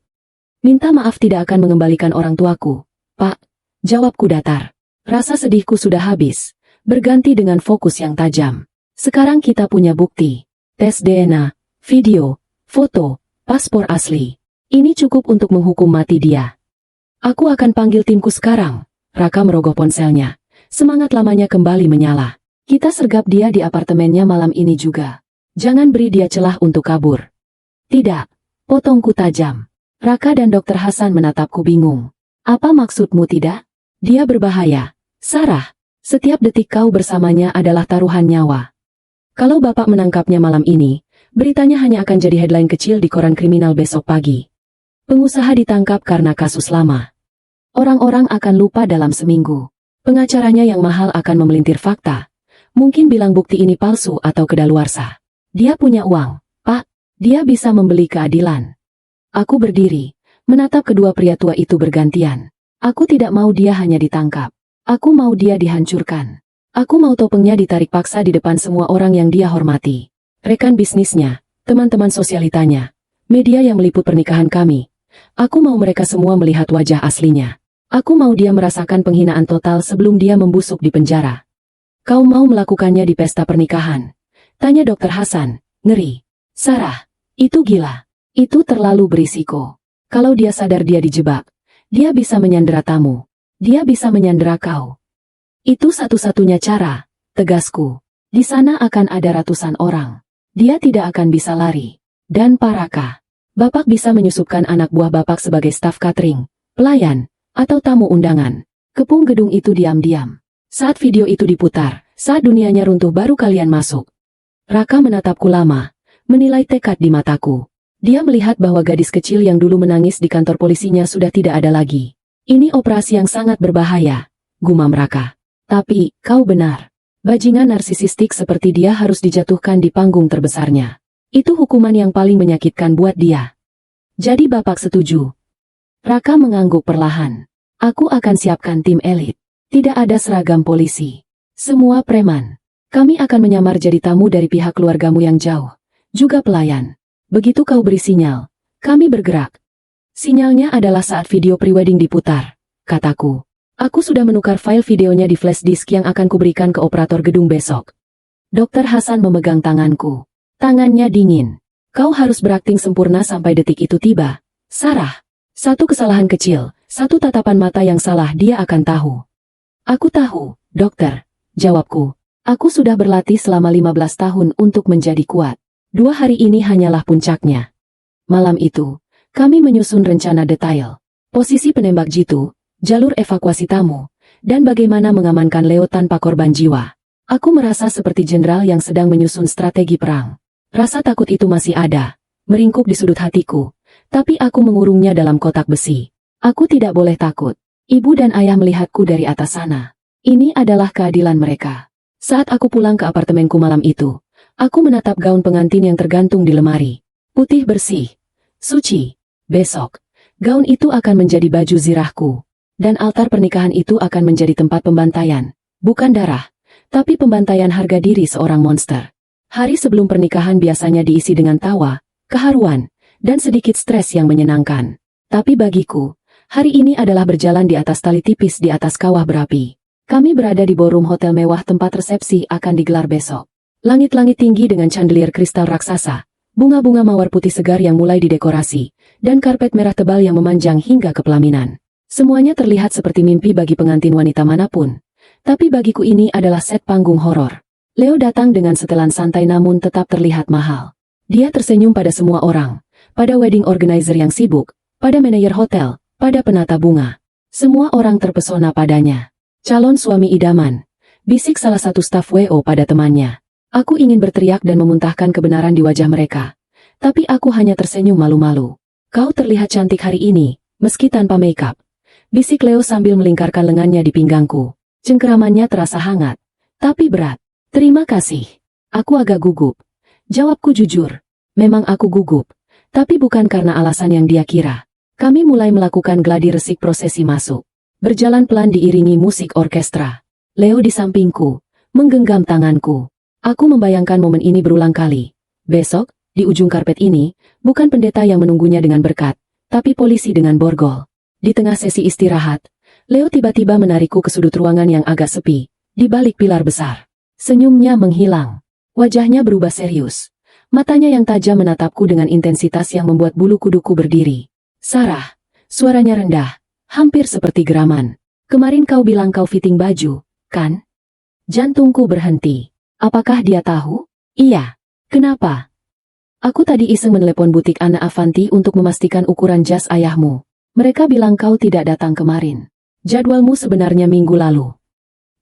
Minta maaf tidak akan mengembalikan orang tuaku, Pak. Jawabku datar. Rasa sedihku sudah habis, berganti dengan fokus yang tajam. Sekarang kita punya bukti. Tes DNA, video, foto, paspor asli. Ini cukup untuk menghukum mati dia. Aku akan panggil timku sekarang. Raka merogoh ponselnya. Semangat lamanya kembali menyala. Kita sergap dia di apartemennya malam ini juga. Jangan beri dia celah untuk kabur. Tidak, potongku tajam. Raka dan Dr. Hasan menatapku bingung. Apa maksudmu tidak? Dia berbahaya. Sarah, setiap detik kau bersamanya adalah taruhan nyawa. Kalau bapak menangkapnya malam ini, beritanya hanya akan jadi headline kecil di koran kriminal besok pagi. Pengusaha ditangkap karena kasus lama. Orang-orang akan lupa dalam seminggu. Pengacaranya yang mahal akan memelintir fakta. Mungkin bilang bukti ini palsu atau kedaluarsa. Dia punya uang, Pak. Dia bisa membeli keadilan. Aku berdiri, menatap kedua pria tua itu bergantian. Aku tidak mau dia hanya ditangkap. Aku mau dia dihancurkan. Aku mau topengnya ditarik paksa di depan semua orang yang dia hormati. Rekan bisnisnya, teman-teman sosialitanya, media yang meliput pernikahan kami. Aku mau mereka semua melihat wajah aslinya. Aku mau dia merasakan penghinaan total sebelum dia membusuk di penjara. Kau mau melakukannya di pesta pernikahan? Tanya Dr. Hasan, ngeri. Sarah, itu gila. Itu terlalu berisiko. Kalau dia sadar dia dijebak, dia bisa menyandera tamu. Dia bisa menyandera kau. Itu satu-satunya cara, tegasku. Di sana akan ada ratusan orang. Dia tidak akan bisa lari. Dan Pak Raka, Bapak bisa menyusupkan anak buah Bapak sebagai staf catering, pelayan, atau tamu undangan. Kepung gedung itu diam-diam. Saat video itu diputar, saat dunianya runtuh baru kalian masuk. Raka menatapku lama, menilai tekad di mataku. Dia melihat bahwa gadis kecil yang dulu menangis di kantor polisinya sudah tidak ada lagi. Ini operasi yang sangat berbahaya, gumam Raka. Tapi, kau benar. Bajingan narsisistik seperti dia harus dijatuhkan di panggung terbesarnya. Itu hukuman yang paling menyakitkan buat dia. Jadi Bapak setuju? Raka mengangguk perlahan. Aku akan siapkan tim elit. Tidak ada seragam polisi. Semua preman. Kami akan menyamar jadi tamu dari pihak keluargamu yang jauh. Juga pelayan. Begitu kau beri sinyal, kami bergerak. Sinyalnya adalah saat video prewedding diputar, kataku. Aku sudah menukar file videonya di flash disk yang akan kuberikan ke operator gedung besok. Dokter Hasan memegang tanganku. Tangannya dingin. Kau harus berakting sempurna sampai detik itu tiba. Sarah. Satu kesalahan kecil, satu tatapan mata yang salah dia akan tahu. Aku tahu, dokter. Jawabku. Aku sudah berlatih selama 15 tahun untuk menjadi kuat. 2 hari ini hanyalah puncaknya. Malam itu, kami menyusun rencana detail. Posisi penembak jitu, jalur evakuasi tamu, dan bagaimana mengamankan Leo tanpa korban jiwa. Aku merasa seperti jenderal yang sedang menyusun strategi perang. Rasa takut itu masih ada, meringkuk di sudut hatiku, tapi aku mengurungnya dalam kotak besi. Aku tidak boleh takut. Ibu dan ayah melihatku dari atas sana. Ini adalah keadilan mereka. Saat aku pulang ke apartemenku malam itu, aku menatap gaun pengantin yang tergantung di lemari. Putih bersih, suci. Besok, gaun itu akan menjadi baju zirahku. Dan altar pernikahan itu akan menjadi tempat pembantaian. Bukan darah, tapi pembantaian harga diri seorang monster. Hari sebelum pernikahan biasanya diisi dengan tawa, keharuan, dan sedikit stres yang menyenangkan. Tapi bagiku, hari ini adalah berjalan di atas tali tipis di atas kawah berapi. Kami berada di ballroom hotel mewah tempat resepsi akan digelar besok. Langit-langit tinggi dengan chandelier kristal raksasa, bunga-bunga mawar putih segar yang mulai didekorasi, dan karpet merah tebal yang memanjang hingga ke pelaminan. Semuanya terlihat seperti mimpi bagi pengantin wanita manapun. Tapi bagiku ini adalah set panggung horor. Leo datang dengan setelan santai namun tetap terlihat mahal. Dia tersenyum pada semua orang, pada wedding organizer yang sibuk, pada manajer hotel, pada penata bunga. Semua orang terpesona padanya. Calon suami idaman, bisik salah satu staf WO pada temannya. Aku ingin berteriak dan memuntahkan kebenaran di wajah mereka. Tapi aku hanya tersenyum malu-malu. Kau terlihat cantik hari ini, meski tanpa makeup. Bisik Leo sambil melingkarkan lengannya di pinggangku. Cengkeramannya terasa hangat, tapi berat. Terima kasih. Aku agak gugup. Jawabku jujur. Memang aku gugup. Tapi bukan karena alasan yang dia kira. Kami mulai melakukan gladi resik prosesi masuk. Berjalan pelan diiringi musik orkestra. Leo di sampingku, menggenggam tanganku. Aku membayangkan momen ini berulang kali. Besok, di ujung karpet ini, bukan pendeta yang menunggunya dengan berkat, tapi polisi dengan borgol. Di tengah sesi istirahat, Leo tiba-tiba menarikku ke sudut ruangan yang agak sepi, di balik pilar besar. Senyumnya menghilang. Wajahnya berubah serius. Matanya yang tajam menatapku dengan intensitas yang membuat bulu kuduku berdiri. Sarah, suaranya rendah, hampir seperti geraman. Kemarin kau bilang kau fitting baju, kan? Jantungku berhenti. Apakah dia tahu? Iya. Kenapa? Aku tadi iseng menelepon butik Ana Avanti untuk memastikan ukuran jas ayahmu. Mereka bilang kau tidak datang kemarin. Jadwalmu sebenarnya minggu lalu.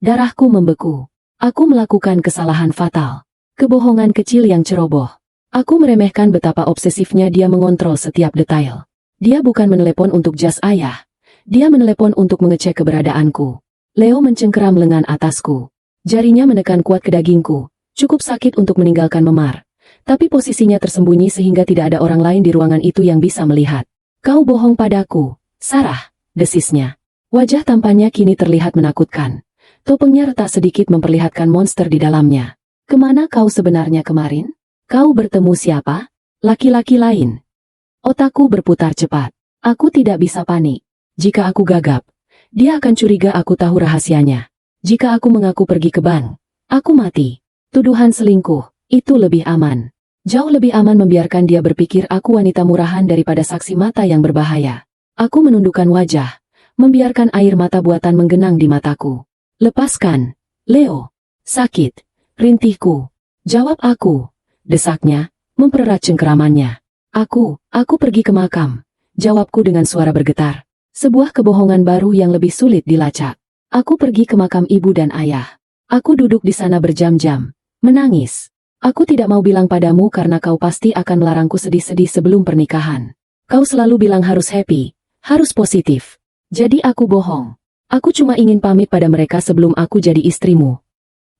Darahku membeku. Aku melakukan kesalahan fatal. Kebohongan kecil yang ceroboh. Aku meremehkan betapa obsesifnya dia mengontrol setiap detail. Dia bukan menelepon untuk jas ayah. Dia menelepon untuk mengecek keberadaanku. Leo mencengkeram lengan atasku. Jarinya menekan kuat ke dagingku, cukup sakit untuk meninggalkan memar. Tapi posisinya tersembunyi sehingga tidak ada orang lain di ruangan itu yang bisa melihat. Kau bohong padaku, Sarah, desisnya. Wajah tampannya kini terlihat menakutkan. Topengnya retak sedikit memperlihatkan monster di dalamnya. Kemana kau sebenarnya kemarin? Kau bertemu siapa? Laki-laki lain. Otakku berputar cepat. Aku tidak bisa panik. Jika aku gagap, dia akan curiga aku tahu rahasianya. Jika aku mengaku pergi ke bank, aku mati. Tuduhan selingkuh, itu lebih aman. Jauh lebih aman membiarkan dia berpikir aku wanita murahan daripada saksi mata yang berbahaya. Aku menundukkan wajah, membiarkan air mata buatan menggenang di mataku. Lepaskan, Leo. Sakit, rintihku. Jawab aku, desaknya, mempererat cengkeramannya. Aku pergi ke makam. Jawabku dengan suara bergetar. Sebuah kebohongan baru yang lebih sulit dilacak. Aku pergi ke makam ibu dan ayah. Aku duduk di sana berjam-jam, menangis. Aku tidak mau bilang padamu karena kau pasti akan melarangku sedih-sedih sebelum pernikahan. Kau selalu bilang harus happy, harus positif. Jadi aku bohong. Aku cuma ingin pamit pada mereka sebelum aku jadi istrimu.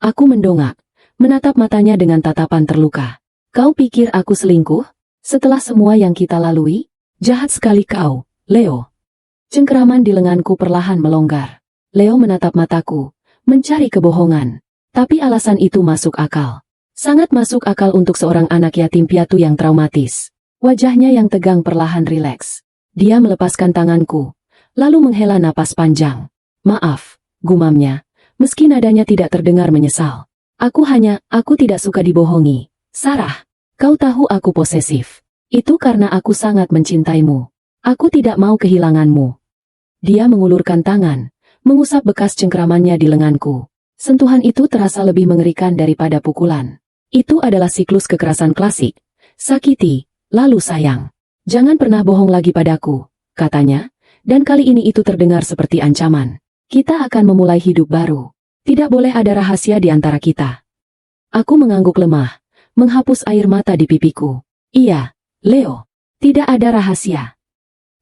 Aku mendongak, menatap matanya dengan tatapan terluka. Kau pikir aku selingkuh? Setelah semua yang kita lalui? Jahat sekali kau, Leo. Cengkeraman di lenganku perlahan melonggar. Leo menatap mataku, mencari kebohongan. Tapi alasan itu masuk akal. Sangat masuk akal untuk seorang anak yatim piatu yang traumatis. Wajahnya yang tegang perlahan rileks. Dia melepaskan tanganku, lalu menghela napas panjang. Maaf, gumamnya, meski nadanya tidak terdengar menyesal. Aku tidak suka dibohongi. Sarah, kau tahu aku posesif. Itu karena aku sangat mencintaimu. Aku tidak mau kehilanganmu. Dia mengulurkan tangan, mengusap bekas cengkeramannya di lenganku. Sentuhan itu terasa lebih mengerikan daripada pukulan. Itu adalah siklus kekerasan klasik. Sakiti, lalu sayang. Jangan pernah bohong lagi padaku, katanya, dan kali ini itu terdengar seperti ancaman. Kita akan memulai hidup baru. Tidak boleh ada rahasia di antara kita. Aku mengangguk lemah, menghapus air mata di pipiku. Iya, Leo, tidak ada rahasia.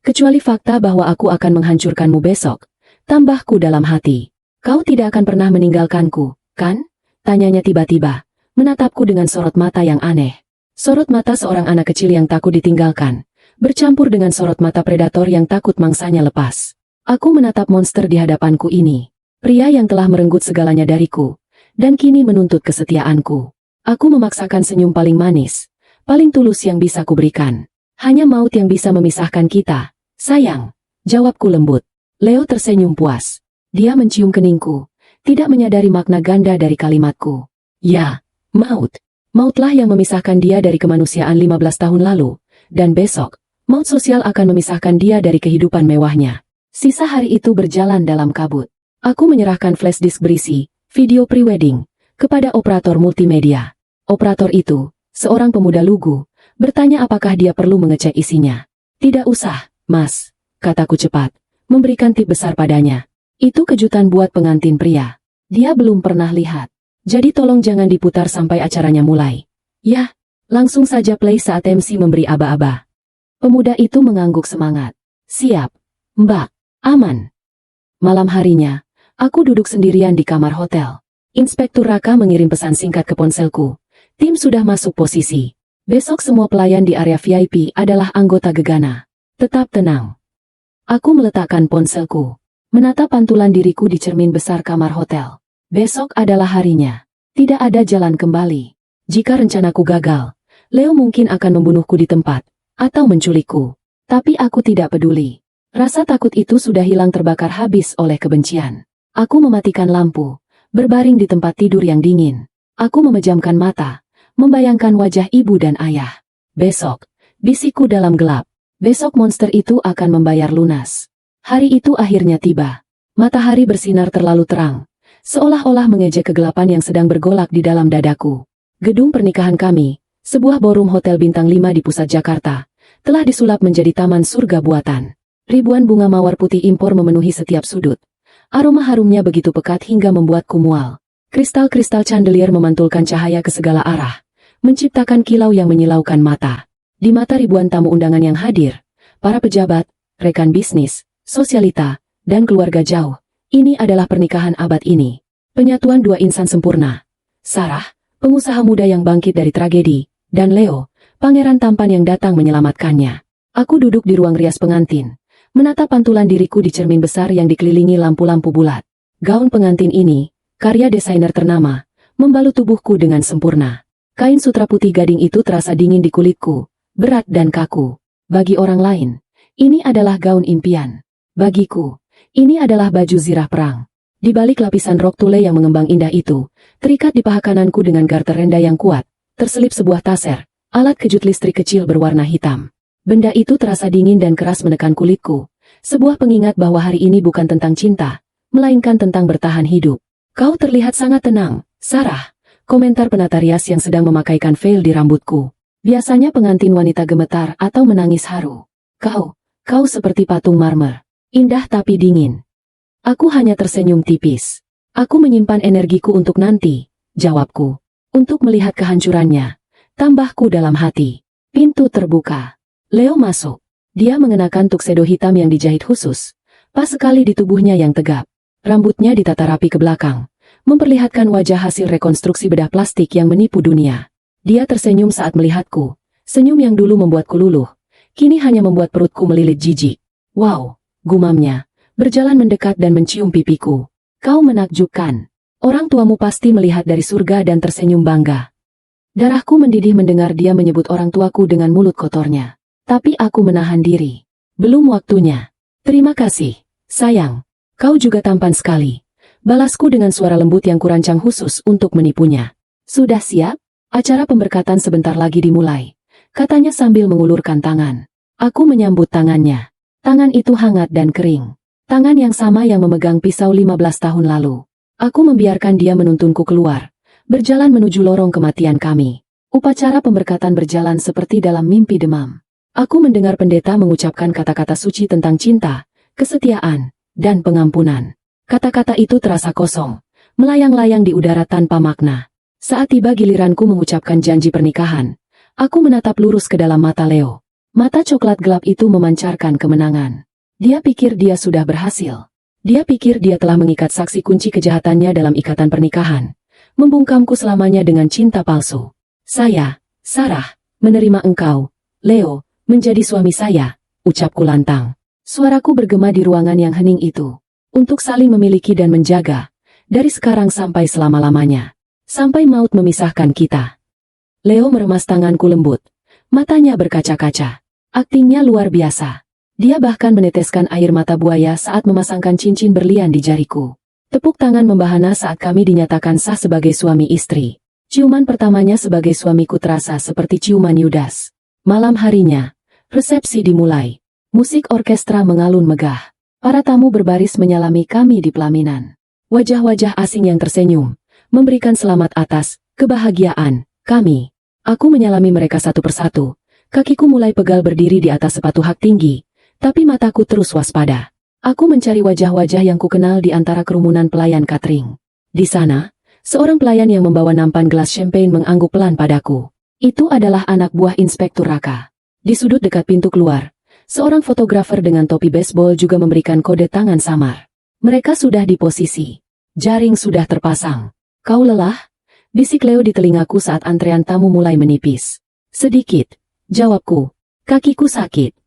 Kecuali fakta bahwa aku akan menghancurkanmu besok, tambahku dalam hati. Kau tidak akan pernah meninggalkanku, kan? Tanyanya tiba-tiba, menatapku dengan sorot mata yang aneh. Sorot mata seorang anak kecil yang takut ditinggalkan, bercampur dengan sorot mata predator yang takut mangsanya lepas. Aku menatap monster di hadapanku ini, pria yang telah merenggut segalanya dariku, dan kini menuntut kesetiaanku. Aku memaksakan senyum paling manis, paling tulus yang bisa kuberikan. Hanya maut yang bisa memisahkan kita, sayang, jawabku lembut. Leo tersenyum puas. Dia mencium keningku, tidak menyadari makna ganda dari kalimatku. Ya, maut. Mautlah yang memisahkan dia dari kemanusiaan 15 tahun lalu, dan besok, maut sosial akan memisahkan dia dari kehidupan mewahnya. Sisa hari itu berjalan dalam kabut. Aku menyerahkan flash disk berisi video pre-wedding kepada operator multimedia. Operator itu, seorang pemuda lugu, bertanya apakah dia perlu mengecek isinya. Tidak usah, Mas, kataku cepat, memberikan tip besar padanya. Itu kejutan buat pengantin pria. Dia belum pernah lihat. Jadi tolong jangan diputar sampai acaranya mulai. Ya, langsung saja play saat MC memberi aba-aba. Pemuda itu mengangguk semangat. Siap, Mbak, aman. Malam harinya, aku duduk sendirian di kamar hotel. Inspektur Raka mengirim pesan singkat ke ponselku. Tim sudah masuk posisi. Besok semua pelayan di area VIP adalah anggota Gegana. Tetap tenang. Aku meletakkan ponselku, menatap pantulan diriku di cermin besar kamar hotel. Besok adalah harinya. Tidak ada jalan kembali. Jika rencanaku gagal, Leo mungkin akan membunuhku di tempat, atau menculikku. Tapi aku tidak peduli. Rasa takut itu sudah hilang terbakar habis oleh kebencian. Aku mematikan lampu, berbaring di tempat tidur yang dingin. Aku memejamkan mata, membayangkan wajah ibu dan ayah. Besok, bisikku dalam gelap. Besok monster itu akan membayar lunas. Hari itu akhirnya tiba. Matahari bersinar terlalu terang, seolah-olah mengejek kegelapan yang sedang bergolak di dalam dadaku. Gedung pernikahan kami, sebuah ballroom hotel bintang 5 di pusat Jakarta, telah disulap menjadi taman surga buatan. Ribuan bunga mawar putih impor memenuhi setiap sudut. Aroma harumnya begitu pekat hingga membuatku mual. Kristal-kristal chandelier memantulkan cahaya ke segala arah, menciptakan kilau yang menyilaukan mata. Di mata ribuan tamu undangan yang hadir, para pejabat, rekan bisnis, sosialita, dan keluarga jauh, ini adalah pernikahan abad ini. Penyatuan dua insan sempurna. Sarah, pengusaha muda yang bangkit dari tragedi, dan Leo, pangeran tampan yang datang menyelamatkannya. Aku duduk di ruang rias pengantin, menatap pantulan diriku di cermin besar yang dikelilingi lampu-lampu bulat. Gaun pengantin ini, karya desainer ternama, membalut tubuhku dengan sempurna. Kain sutra putih gading itu terasa dingin di kulitku, berat dan kaku. Bagi orang lain, ini adalah gaun impian. Bagiku, ini adalah baju zirah perang. Di balik lapisan rok tule yang mengembang indah itu, terikat di paha kananku dengan garter renda yang kuat, terselip sebuah taser, alat kejut listrik kecil berwarna hitam. Benda itu terasa dingin dan keras menekan kulitku, sebuah pengingat bahwa hari ini bukan tentang cinta, melainkan tentang bertahan hidup. Kau terlihat sangat tenang, Sarah, komentar penata rias yang sedang memakaikan veil di rambutku. Biasanya pengantin wanita gemetar atau menangis haru. Kau seperti patung marmer. Indah tapi dingin. Aku hanya tersenyum tipis. Aku menyimpan energiku untuk nanti, jawabku. Untuk melihat kehancurannya. Tambahku dalam hati. Pintu terbuka. Leo masuk. Dia mengenakan tuxedo hitam yang dijahit khusus. Pas sekali di tubuhnya yang tegap. Rambutnya ditata rapi ke belakang, memperlihatkan wajah hasil rekonstruksi bedah plastik yang menipu dunia. Dia tersenyum saat melihatku. Senyum yang dulu membuatku luluh, kini hanya membuat perutku melilit jijik. Wow, gumamnya, berjalan mendekat dan mencium pipiku. Kau menakjubkan. Orang tuamu pasti melihat dari surga dan tersenyum bangga. Darahku mendidih mendengar dia menyebut orang tuaku dengan mulut kotornya. Tapi aku menahan diri. Belum waktunya. Terima kasih, sayang. Kau juga tampan sekali. Balasku dengan suara lembut yang kurancang khusus untuk menipunya. Sudah siap? Acara pemberkatan sebentar lagi dimulai. Katanya sambil mengulurkan tangan. Aku menyambut tangannya. Tangan itu hangat dan kering. Tangan yang sama yang memegang pisau 15 tahun lalu. Aku membiarkan dia menuntunku keluar, berjalan menuju lorong kematian kami. Upacara pemberkatan berjalan seperti dalam mimpi demam. Aku mendengar pendeta mengucapkan kata-kata suci tentang cinta, kesetiaan, dan pengampunan. Kata-kata itu terasa kosong, melayang-layang di udara tanpa makna. Saat tiba giliranku mengucapkan janji pernikahan, aku menatap lurus ke dalam mata Leo. Mata coklat gelap itu memancarkan kemenangan. Dia pikir dia sudah berhasil. Dia pikir dia telah mengikat saksi kunci kejahatannya dalam ikatan pernikahan, membungkamku selamanya dengan cinta palsu. Saya, Sarah, menerima engkau, Leo, menjadi suami saya, ucapku lantang. Suaraku bergema di ruangan yang hening itu, untuk saling memiliki dan menjaga, dari sekarang sampai selama-lamanya, sampai maut memisahkan kita. Leo meremas tanganku lembut, matanya berkaca-kaca, aktingnya luar biasa. Dia bahkan meneteskan air mata buaya saat memasangkan cincin berlian di jariku. Tepuk tangan membahana saat kami dinyatakan sah sebagai suami istri. Ciuman pertamanya sebagai suamiku terasa seperti ciuman Yudas. Malam harinya, resepsi dimulai. Musik orkestra mengalun megah. Para tamu berbaris menyalami kami di pelaminan. Wajah-wajah asing yang tersenyum, memberikan selamat atas kebahagiaan kami. Aku menyalami mereka satu persatu. Kakiku mulai pegal berdiri di atas sepatu hak tinggi. Tapi mataku terus waspada. Aku mencari wajah-wajah yang kukenal di antara kerumunan pelayan catering. Di sana, seorang pelayan yang membawa nampan gelas champagne mengangguk pelan padaku. Itu adalah anak buah Inspektur Raka. Di sudut dekat pintu keluar, seorang fotografer dengan topi baseball juga memberikan kode tangan samar. Mereka sudah di posisi. Jaring sudah terpasang. Kau lelah? Bisik Leo di telingaku saat antrean tamu mulai menipis. Sedikit, jawabku. Kakiku sakit.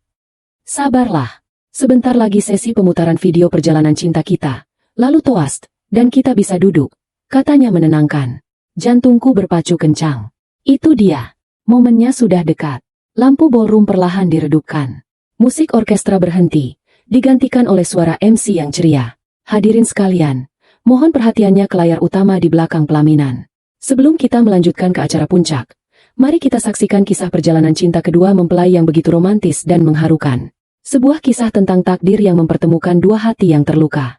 Sabarlah. Sebentar lagi sesi pemutaran video perjalanan cinta kita. Lalu toast, dan kita bisa duduk. Katanya menenangkan. Jantungku berpacu kencang. Itu dia. Momennya sudah dekat. Lampu ballroom perlahan diredupkan. Musik orkestra berhenti, digantikan oleh suara MC yang ceria. Hadirin sekalian, mohon perhatiannya ke layar utama di belakang pelaminan. Sebelum kita melanjutkan ke acara puncak, mari kita saksikan kisah perjalanan cinta kedua mempelai yang begitu romantis dan mengharukan. Sebuah kisah tentang takdir yang mempertemukan dua hati yang terluka.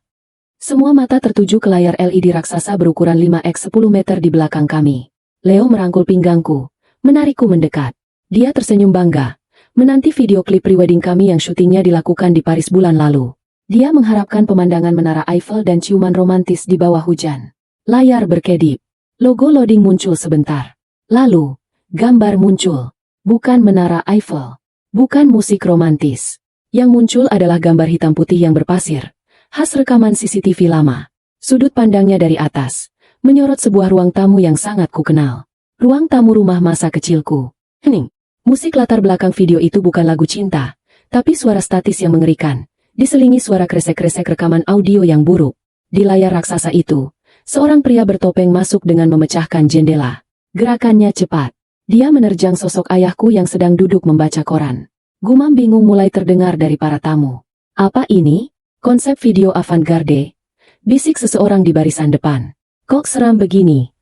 Semua mata tertuju ke layar LED raksasa berukuran 5x10 meter di belakang kami. Leo merangkul pinggangku, menarikku mendekat. Dia tersenyum bangga, menanti video klip prewedding kami yang syutingnya dilakukan di Paris bulan lalu. Dia mengharapkan pemandangan Menara Eiffel dan ciuman romantis di bawah hujan. Layar berkedip. Logo loading muncul sebentar. Lalu, gambar muncul. Bukan Menara Eiffel. Bukan musik romantis. Yang muncul adalah gambar hitam putih yang berpasir, khas rekaman CCTV lama. Sudut pandangnya dari atas, menyorot sebuah ruang tamu yang sangat kukenal. Ruang tamu rumah masa kecilku. Hening. Musik latar belakang video itu bukan lagu cinta, tapi suara statis yang mengerikan, diselingi suara kresek-kresek rekaman audio yang buruk. Di layar raksasa itu, seorang pria bertopeng masuk dengan memecahkan jendela. Gerakannya cepat. Dia menerjang sosok ayahku yang sedang duduk membaca koran. Gumam bingung mulai terdengar dari para tamu. Apa ini? Konsep video avant-garde? Bisik seseorang di barisan depan. Kok seram begini?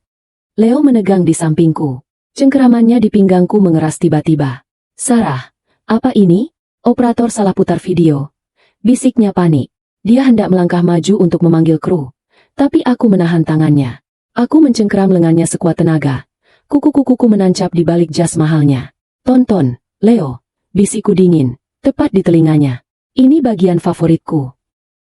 Leo menegang di sampingku. Cengkeramannya di pinggangku mengeras tiba-tiba. Sarah, apa ini? Operator salah putar video. Bisiknya panik. Dia hendak melangkah maju untuk memanggil kru. Tapi aku menahan tangannya. Aku mencengkeram lengannya sekuat tenaga. Kuku-kukuku menancap di balik jas mahalnya. Tonton, Leo. Bisikku dingin, tepat di telinganya. Ini bagian favoritku.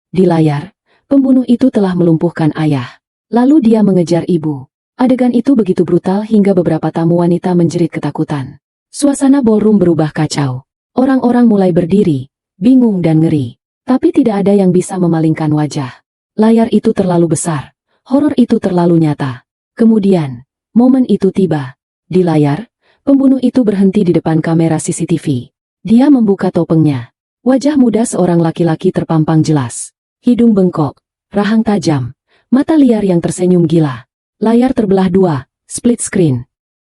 Di layar, pembunuh itu telah melumpuhkan ayah. Lalu dia mengejar ibu. Adegan itu begitu brutal hingga beberapa tamu wanita menjerit ketakutan. Suasana ballroom berubah kacau. Orang-orang mulai berdiri, bingung dan ngeri. Tapi tidak ada yang bisa memalingkan wajah. Layar itu terlalu besar. Horor itu terlalu nyata. Kemudian, momen itu tiba. Di layar, pembunuh itu berhenti di depan kamera CCTV. Dia membuka topengnya. Wajah muda seorang laki-laki terpampang jelas. Hidung bengkok, rahang tajam, mata liar yang tersenyum gila. Layar terbelah dua, split screen.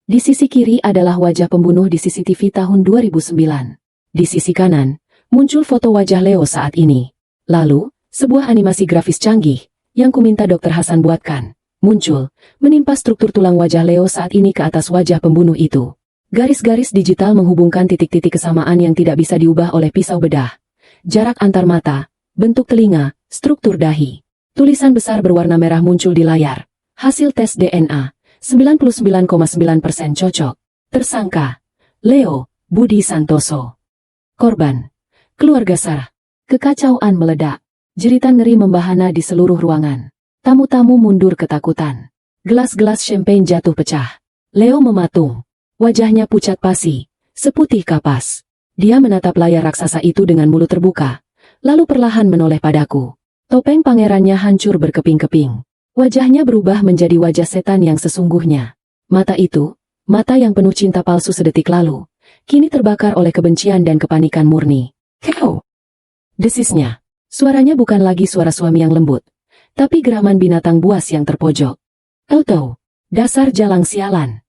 Di sisi kiri adalah wajah pembunuh di CCTV tahun 2009. Di sisi kanan, muncul foto wajah Leo saat ini. Lalu, sebuah animasi grafis canggih, yang kuminta Dr. Hasan buatkan, muncul, menimpa struktur tulang wajah Leo saat ini ke atas wajah pembunuh itu. Garis-garis digital menghubungkan titik-titik kesamaan yang tidak bisa diubah oleh pisau bedah. Jarak antar mata, bentuk telinga, struktur dahi. Tulisan besar berwarna merah muncul di layar. Hasil tes DNA, 99,9% cocok. Tersangka, Leo Budi Santoso. Korban, keluarga Sarah. Kekacauan meledak. Jeritan ngeri membahana di seluruh ruangan. Tamu-tamu mundur ketakutan. Gelas-gelas champagne jatuh pecah. Leo mematung. Wajahnya pucat pasi, seputih kapas. Dia menatap layar raksasa itu dengan mulut terbuka, lalu perlahan menoleh padaku. Topeng pangerannya hancur berkeping-keping. Wajahnya berubah menjadi wajah setan yang sesungguhnya. Mata itu, mata yang penuh cinta palsu sedetik lalu, kini terbakar oleh kebencian dan kepanikan murni. Kau! Desisnya. Suaranya bukan lagi suara suami yang lembut, tapi geraman binatang buas yang terpojok. Tahu-tahu, dasar jalang sialan.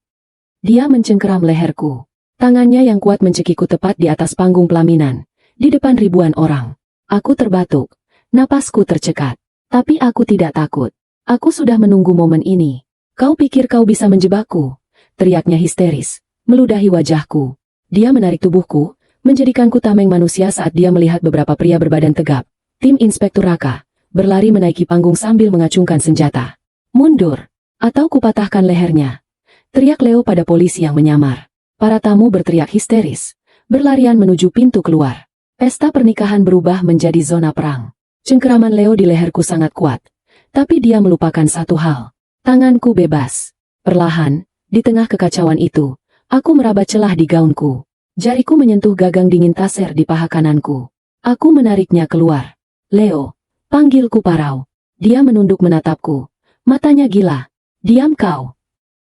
Dia mencengkeram leherku. Tangannya yang kuat mencekiku tepat di atas panggung pelaminan, di depan ribuan orang. Aku terbatuk, napasku tercekat. Tapi aku tidak takut. Aku sudah menunggu momen ini. Kau pikir kau bisa menjebakku? Teriaknya histeris, meludahi wajahku. Dia menarik tubuhku, menjadikanku tameng manusia saat dia melihat beberapa pria berbadan tegap, tim Inspektur Raka, berlari menaiki panggung sambil mengacungkan senjata. Mundur, atau kupatahkan lehernya. Teriak Leo pada polisi yang menyamar. Para tamu berteriak histeris, berlarian menuju pintu keluar. Pesta pernikahan berubah menjadi zona perang. Cengkeraman Leo di leherku sangat kuat. Tapi dia melupakan satu hal. Tanganku bebas. Perlahan, di tengah kekacauan itu, aku meraba celah di gaunku. Jariku menyentuh gagang dingin taser di paha kananku. Aku menariknya keluar. Leo, panggilku parau. Dia menunduk menatapku. Matanya gila. Diam kau.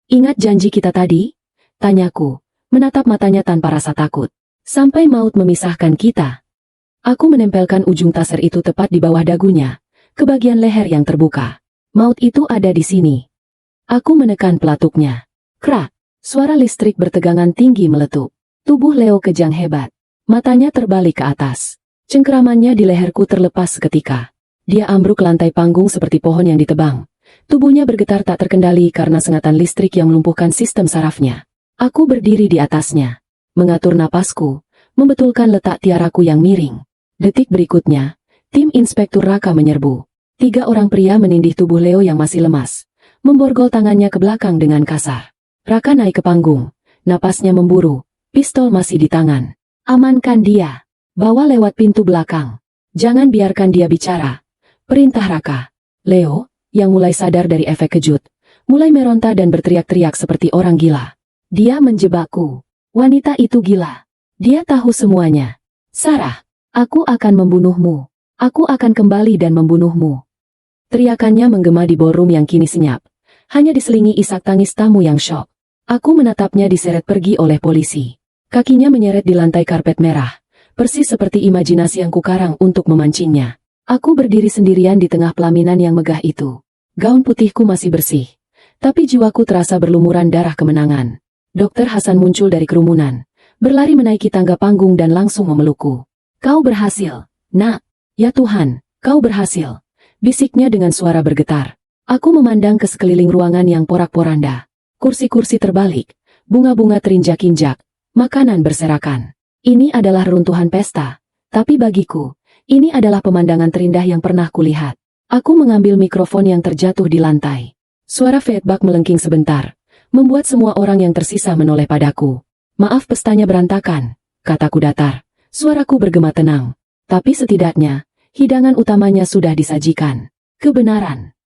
Ingat janji kita tadi? Tanyaku, menatap matanya tanpa rasa takut. Sampai maut memisahkan kita. Aku menempelkan ujung taser itu tepat di bawah dagunya, ke bagian leher yang terbuka. Maut itu ada di sini. Aku menekan pelatuknya. Krak, suara listrik bertegangan tinggi meletup. Tubuh Leo kejang hebat. Matanya terbalik ke atas. Cengkeramannya di leherku terlepas seketika. Dia ambruk ke lantai panggung seperti pohon yang ditebang. Tubuhnya bergetar tak terkendali karena sengatan listrik yang melumpuhkan sistem sarafnya. Aku berdiri di atasnya, mengatur napasku, membetulkan letak tiaraku yang miring. Detik berikutnya, tim Inspektur Raka menyerbu. 3 orang pria menindih tubuh Leo yang masih lemas, memborgol tangannya ke belakang dengan kasar. Raka naik ke panggung, napasnya memburu, pistol masih di tangan. Amankan dia, bawa lewat pintu belakang. Jangan biarkan dia bicara. Perintah Raka. Leo, yang mulai sadar dari efek kejut, mulai meronta dan berteriak-teriak seperti orang gila. Dia menjebakku. Wanita itu gila. Dia tahu semuanya. Sarah, aku akan membunuhmu. Aku akan kembali dan membunuhmu. Teriakannya menggema di ballroom yang kini senyap. Hanya diselingi isak tangis tamu yang syok. Aku menatapnya diseret pergi oleh polisi. Kakinya menyeret di lantai karpet merah, persis seperti imajinasi yang kukarang untuk memancingnya. Aku berdiri sendirian di tengah pelaminan yang megah itu. Gaun putihku masih bersih, tapi jiwaku terasa berlumuran darah kemenangan. Dr. Hasan muncul dari kerumunan, berlari menaiki tangga panggung dan langsung memelukku. Kau berhasil, nak. Ya Tuhan, kau berhasil. Bisiknya dengan suara bergetar. Aku memandang ke sekeliling ruangan yang porak-poranda. Kursi-kursi terbalik, bunga-bunga terinjak-injak, makanan berserakan. Ini adalah runtuhan pesta, tapi bagiku, ini adalah pemandangan terindah yang pernah kulihat. Aku mengambil mikrofon yang terjatuh di lantai. Suara feedback melengking sebentar, membuat semua orang yang tersisa menoleh padaku. Maaf pestanya berantakan, kataku datar. Suaraku bergema tenang. Tapi setidaknya, hidangan utamanya sudah disajikan. Kebenaran.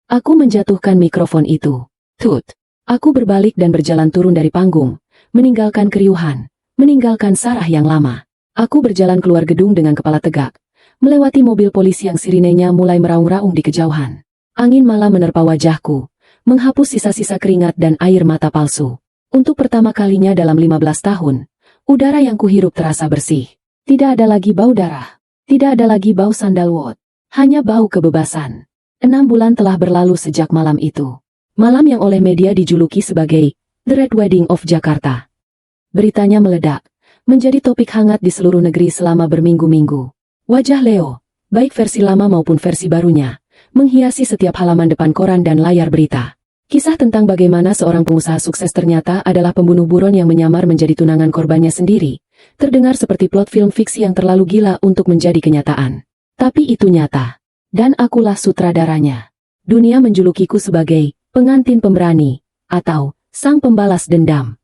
Aku menjatuhkan mikrofon itu. Tut. Aku berbalik dan berjalan turun dari panggung, meninggalkan keriuhan, meninggalkan Sarah yang lama. Aku berjalan keluar gedung dengan kepala tegak. Melewati mobil polisi yang sirinenya mulai meraung-raung di kejauhan. Angin malam menerpa wajahku, menghapus sisa-sisa keringat dan air mata palsu. Untuk pertama kalinya dalam 15 tahun, Udara yang kuhirup terasa bersih. Tidak ada lagi bau darah. Tidak ada lagi bau sandalwood. Hanya bau kebebasan. 6 bulan telah berlalu sejak malam itu. Malam yang oleh media dijuluki sebagai The Red Wedding of Jakarta. Beritanya meledak, menjadi topik hangat di seluruh negeri selama berminggu-minggu. Wajah Leo, baik versi lama maupun versi barunya, menghiasi setiap halaman depan koran dan layar berita. Kisah tentang bagaimana seorang pengusaha sukses ternyata adalah pembunuh buron yang menyamar menjadi tunangan korbannya sendiri. Terdengar seperti plot film fiksi yang terlalu gila untuk menjadi kenyataan. Tapi itu nyata. Dan akulah sutradaranya. Dunia menjulukiku sebagai pengantin pemberani, atau sang pembalas dendam.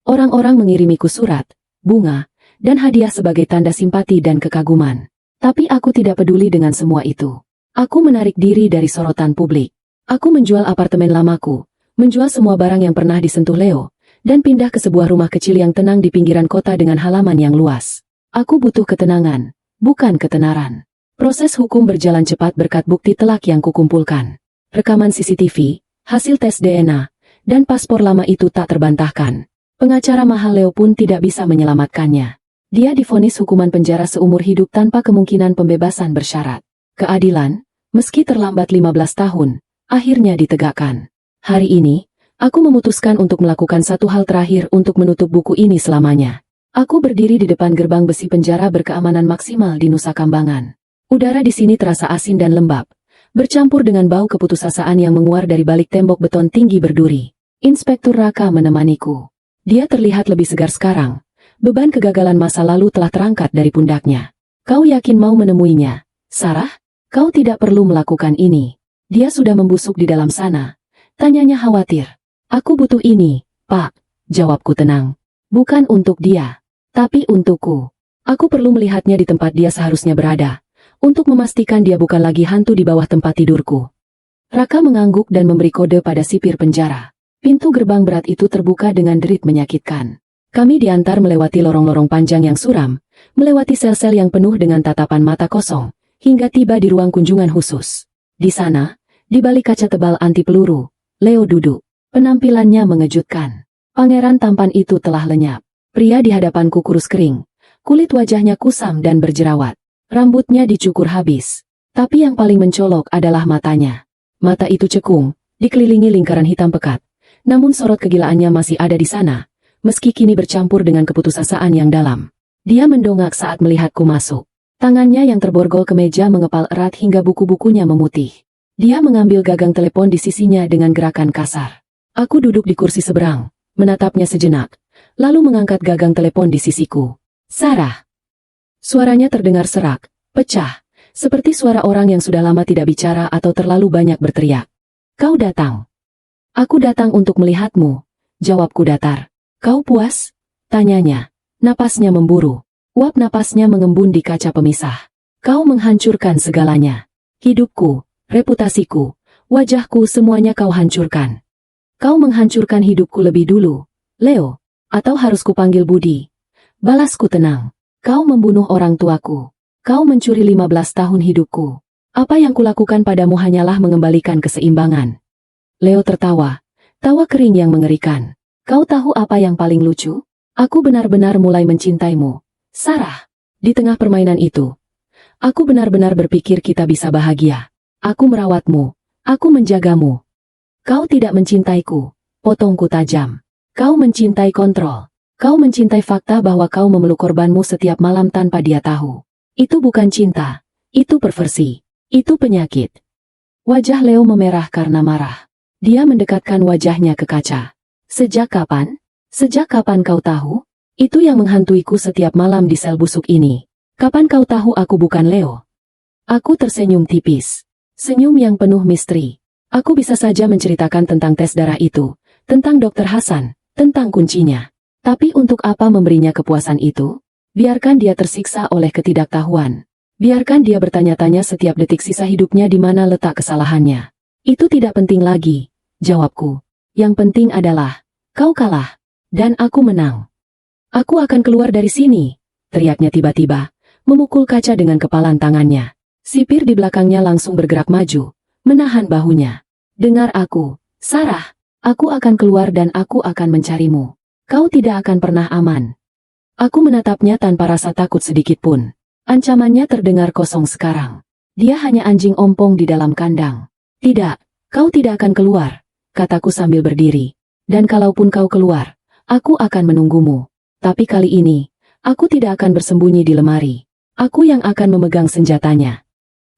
Orang-orang mengirimiku surat, bunga, dan hadiah sebagai tanda simpati dan kekaguman. Tapi aku tidak peduli dengan semua itu. Aku menarik diri dari sorotan publik. Aku menjual apartemen lamaku, menjual semua barang yang pernah disentuh Leo, dan pindah ke sebuah rumah kecil yang tenang di pinggiran kota dengan halaman yang luas. Aku butuh ketenangan, bukan ketenaran. Proses hukum berjalan cepat berkat bukti telak yang kukumpulkan. Rekaman CCTV, hasil tes DNA, dan paspor lama itu tak terbantahkan. Pengacara mahal Leo pun tidak bisa menyelamatkannya. Dia divonis hukuman penjara seumur hidup tanpa kemungkinan pembebasan bersyarat. Keadilan, meski terlambat 15 tahun, akhirnya ditegakkan. Hari ini, aku memutuskan untuk melakukan satu hal terakhir untuk menutup buku ini selamanya. Aku berdiri di depan gerbang besi penjara berkeamanan maksimal di Nusa Kambangan. Udara di sini terasa asin dan lembab, bercampur dengan bau keputusasaan yang menguar dari balik tembok beton tinggi berduri. Inspektur Raka menemaniku. Dia terlihat lebih segar sekarang. Beban kegagalan masa lalu telah terangkat dari pundaknya. Kau yakin mau menemuinya, Sarah? Kau tidak perlu melakukan ini. Dia sudah membusuk di dalam sana. Tanyanya khawatir. Aku butuh ini, Pak. Jawabku tenang. Bukan untuk dia, tapi untukku. Aku perlu melihatnya di tempat dia seharusnya berada, untuk memastikan dia bukan lagi hantu di bawah tempat tidurku. Raka mengangguk dan memberi kode pada sipir penjara. Pintu gerbang berat itu terbuka dengan derit menyakitkan. Kami diantar melewati lorong-lorong panjang yang suram, melewati sel-sel yang penuh dengan tatapan mata kosong, hingga tiba di ruang kunjungan khusus. Di sana, di balik kaca tebal anti peluru, Leo duduk. Penampilannya mengejutkan. Pangeran tampan itu telah lenyap. Pria di hadapanku kurus kering. Kulit wajahnya kusam dan berjerawat. Rambutnya dicukur habis. Tapi yang paling mencolok adalah matanya. Mata itu cekung, dikelilingi lingkaran hitam pekat. Namun sorot kegilaannya masih ada di sana, meski kini bercampur dengan keputusasaan yang dalam. Dia mendongak saat melihatku masuk. Tangannya yang terborgol ke meja mengepal erat hingga buku-bukunya memutih. Dia mengambil gagang telepon di sisinya dengan gerakan kasar. Aku duduk di kursi seberang, menatapnya sejenak, lalu mengangkat gagang telepon di sisiku. Sarah. Suaranya terdengar serak, pecah, seperti suara orang yang sudah lama tidak bicara atau terlalu banyak berteriak. Kau datang. Aku datang untuk melihatmu, jawabku datar. Kau puas? Tanyanya. Napasnya memburu. Uap napasnya mengembun di kaca pemisah. Kau menghancurkan segalanya. Hidupku. Reputasiku, wajahku semuanya kau hancurkan. Kau menghancurkan hidupku lebih dulu, Leo. Atau harus kupanggil Budi? Balasku tenang. Kau membunuh orang tuaku. Kau mencuri 15 tahun hidupku. Apa yang kulakukan padamu hanyalah mengembalikan keseimbangan. Leo tertawa. Tawa kering yang mengerikan. Kau tahu apa yang paling lucu? Aku benar-benar mulai mencintaimu, Sarah. Di tengah permainan itu, aku benar-benar berpikir kita bisa bahagia. Aku merawatmu, aku menjagamu. Kau tidak mencintaiku, potongku tajam. Kau mencintai kontrol. Kau mencintai fakta bahwa kau memeluk korbanmu setiap malam tanpa dia tahu. Itu bukan cinta, itu perversi, itu penyakit. Wajah Leo memerah karena marah. Dia mendekatkan wajahnya ke kaca. Sejak kapan? Sejak kapan kau tahu? Itu yang menghantuiku setiap malam di sel busuk ini. Kapan kau tahu aku bukan Leo? Aku tersenyum tipis. Senyum yang penuh misteri. Aku bisa saja menceritakan tentang tes darah itu, tentang Dr. Hasan, tentang kuncinya. Tapi untuk apa memberinya kepuasan itu? Biarkan dia tersiksa oleh ketidaktahuan. Biarkan dia bertanya-tanya setiap detik sisa hidupnya di mana letak kesalahannya. Itu tidak penting lagi, jawabku. Yang penting adalah, kau kalah, dan aku menang. Aku akan keluar dari sini, teriaknya tiba-tiba, memukul kaca dengan kepalan tangannya. Sipir di belakangnya langsung bergerak maju, menahan bahunya. Dengar aku, Sarah, aku akan keluar dan aku akan mencarimu. Kau tidak akan pernah aman. Aku menatapnya tanpa rasa takut sedikit pun. Ancamannya terdengar kosong sekarang. Dia hanya anjing ompong di dalam kandang. Tidak, kau tidak akan keluar, kataku sambil berdiri. Dan kalaupun kau keluar, aku akan menunggumu. Tapi kali ini, aku tidak akan bersembunyi di lemari. Aku yang akan memegang senjatanya.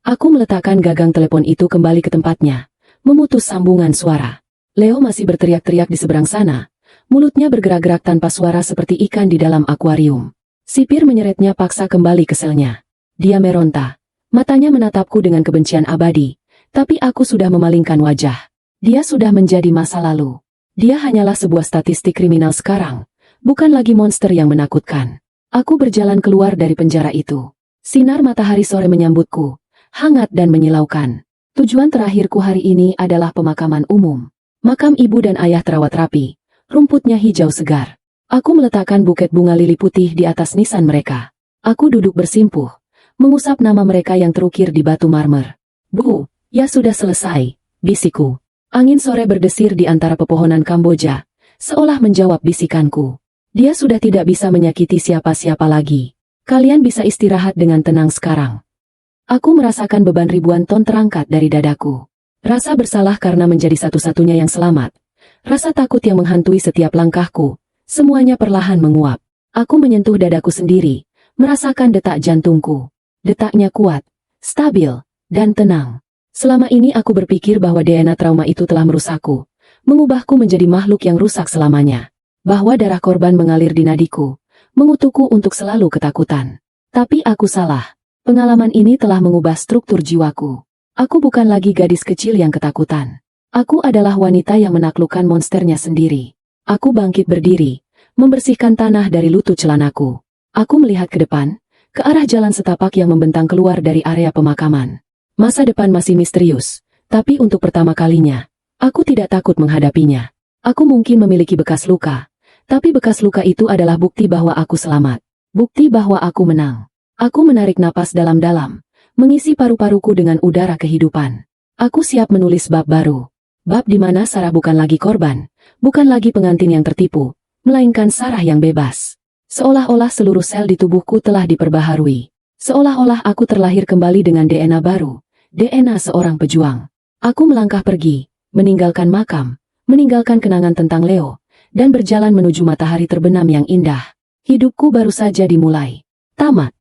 Aku meletakkan gagang telepon itu kembali ke tempatnya, memutus sambungan suara. Leo masih berteriak-teriak di seberang sana. Mulutnya bergerak-gerak tanpa suara seperti ikan di dalam akuarium. Sipir menyeretnya paksa kembali ke selnya. Dia meronta. Matanya menatapku dengan kebencian abadi. Tapi aku sudah memalingkan wajah. Dia sudah menjadi masa lalu. Dia hanyalah sebuah statistik kriminal sekarang. Bukan lagi monster yang menakutkan. Aku berjalan keluar dari penjara itu. Sinar matahari sore menyambutku. Hangat dan menyilaukan. Tujuan terakhirku hari ini adalah pemakaman umum. Makam ibu dan ayah terawat rapi, rumputnya hijau segar. Aku meletakkan buket bunga lili putih di atas nisan mereka. Aku duduk bersimpuh, mengusap nama mereka yang terukir di batu marmer. Bu, ya sudah selesai, bisikku. Angin sore berdesir di antara pepohonan Kamboja, seolah menjawab bisikanku. Dia sudah tidak bisa menyakiti siapa-siapa lagi. Kalian bisa istirahat dengan tenang sekarang. Aku merasakan beban ribuan ton terangkat dari dadaku. Rasa bersalah karena menjadi satu-satunya yang selamat. Rasa takut yang menghantui setiap langkahku. Semuanya perlahan menguap. Aku menyentuh dadaku sendiri, merasakan detak jantungku. Detaknya kuat, stabil, dan tenang. Selama ini aku berpikir bahwa DNA trauma itu telah merusakku, mengubahku menjadi makhluk yang rusak selamanya. Bahwa darah korban mengalir di nadiku, mengutukku untuk selalu ketakutan. Tapi aku salah. Pengalaman ini telah mengubah struktur jiwaku. Aku bukan lagi gadis kecil yang ketakutan. Aku adalah wanita yang menaklukkan monsternya sendiri. Aku bangkit berdiri, membersihkan tanah dari lutut celanaku. Aku melihat ke depan, ke arah jalan setapak yang membentang keluar dari area pemakaman. Masa depan masih misterius, tapi untuk pertama kalinya, aku tidak takut menghadapinya. Aku mungkin memiliki bekas luka, tapi bekas luka itu adalah bukti bahwa aku selamat. Bukti bahwa aku menang. Aku menarik napas dalam-dalam, mengisi paru-paruku dengan udara kehidupan. Aku siap menulis bab baru. Bab di mana Sarah bukan lagi korban, bukan lagi pengantin yang tertipu, melainkan Sarah yang bebas. Seolah-olah seluruh sel di tubuhku telah diperbaharui. Seolah-olah aku terlahir kembali dengan DNA baru, DNA seorang pejuang. Aku melangkah pergi, meninggalkan makam, meninggalkan kenangan tentang Leo, dan berjalan menuju matahari terbenam yang indah. Hidupku baru saja dimulai. Tamat.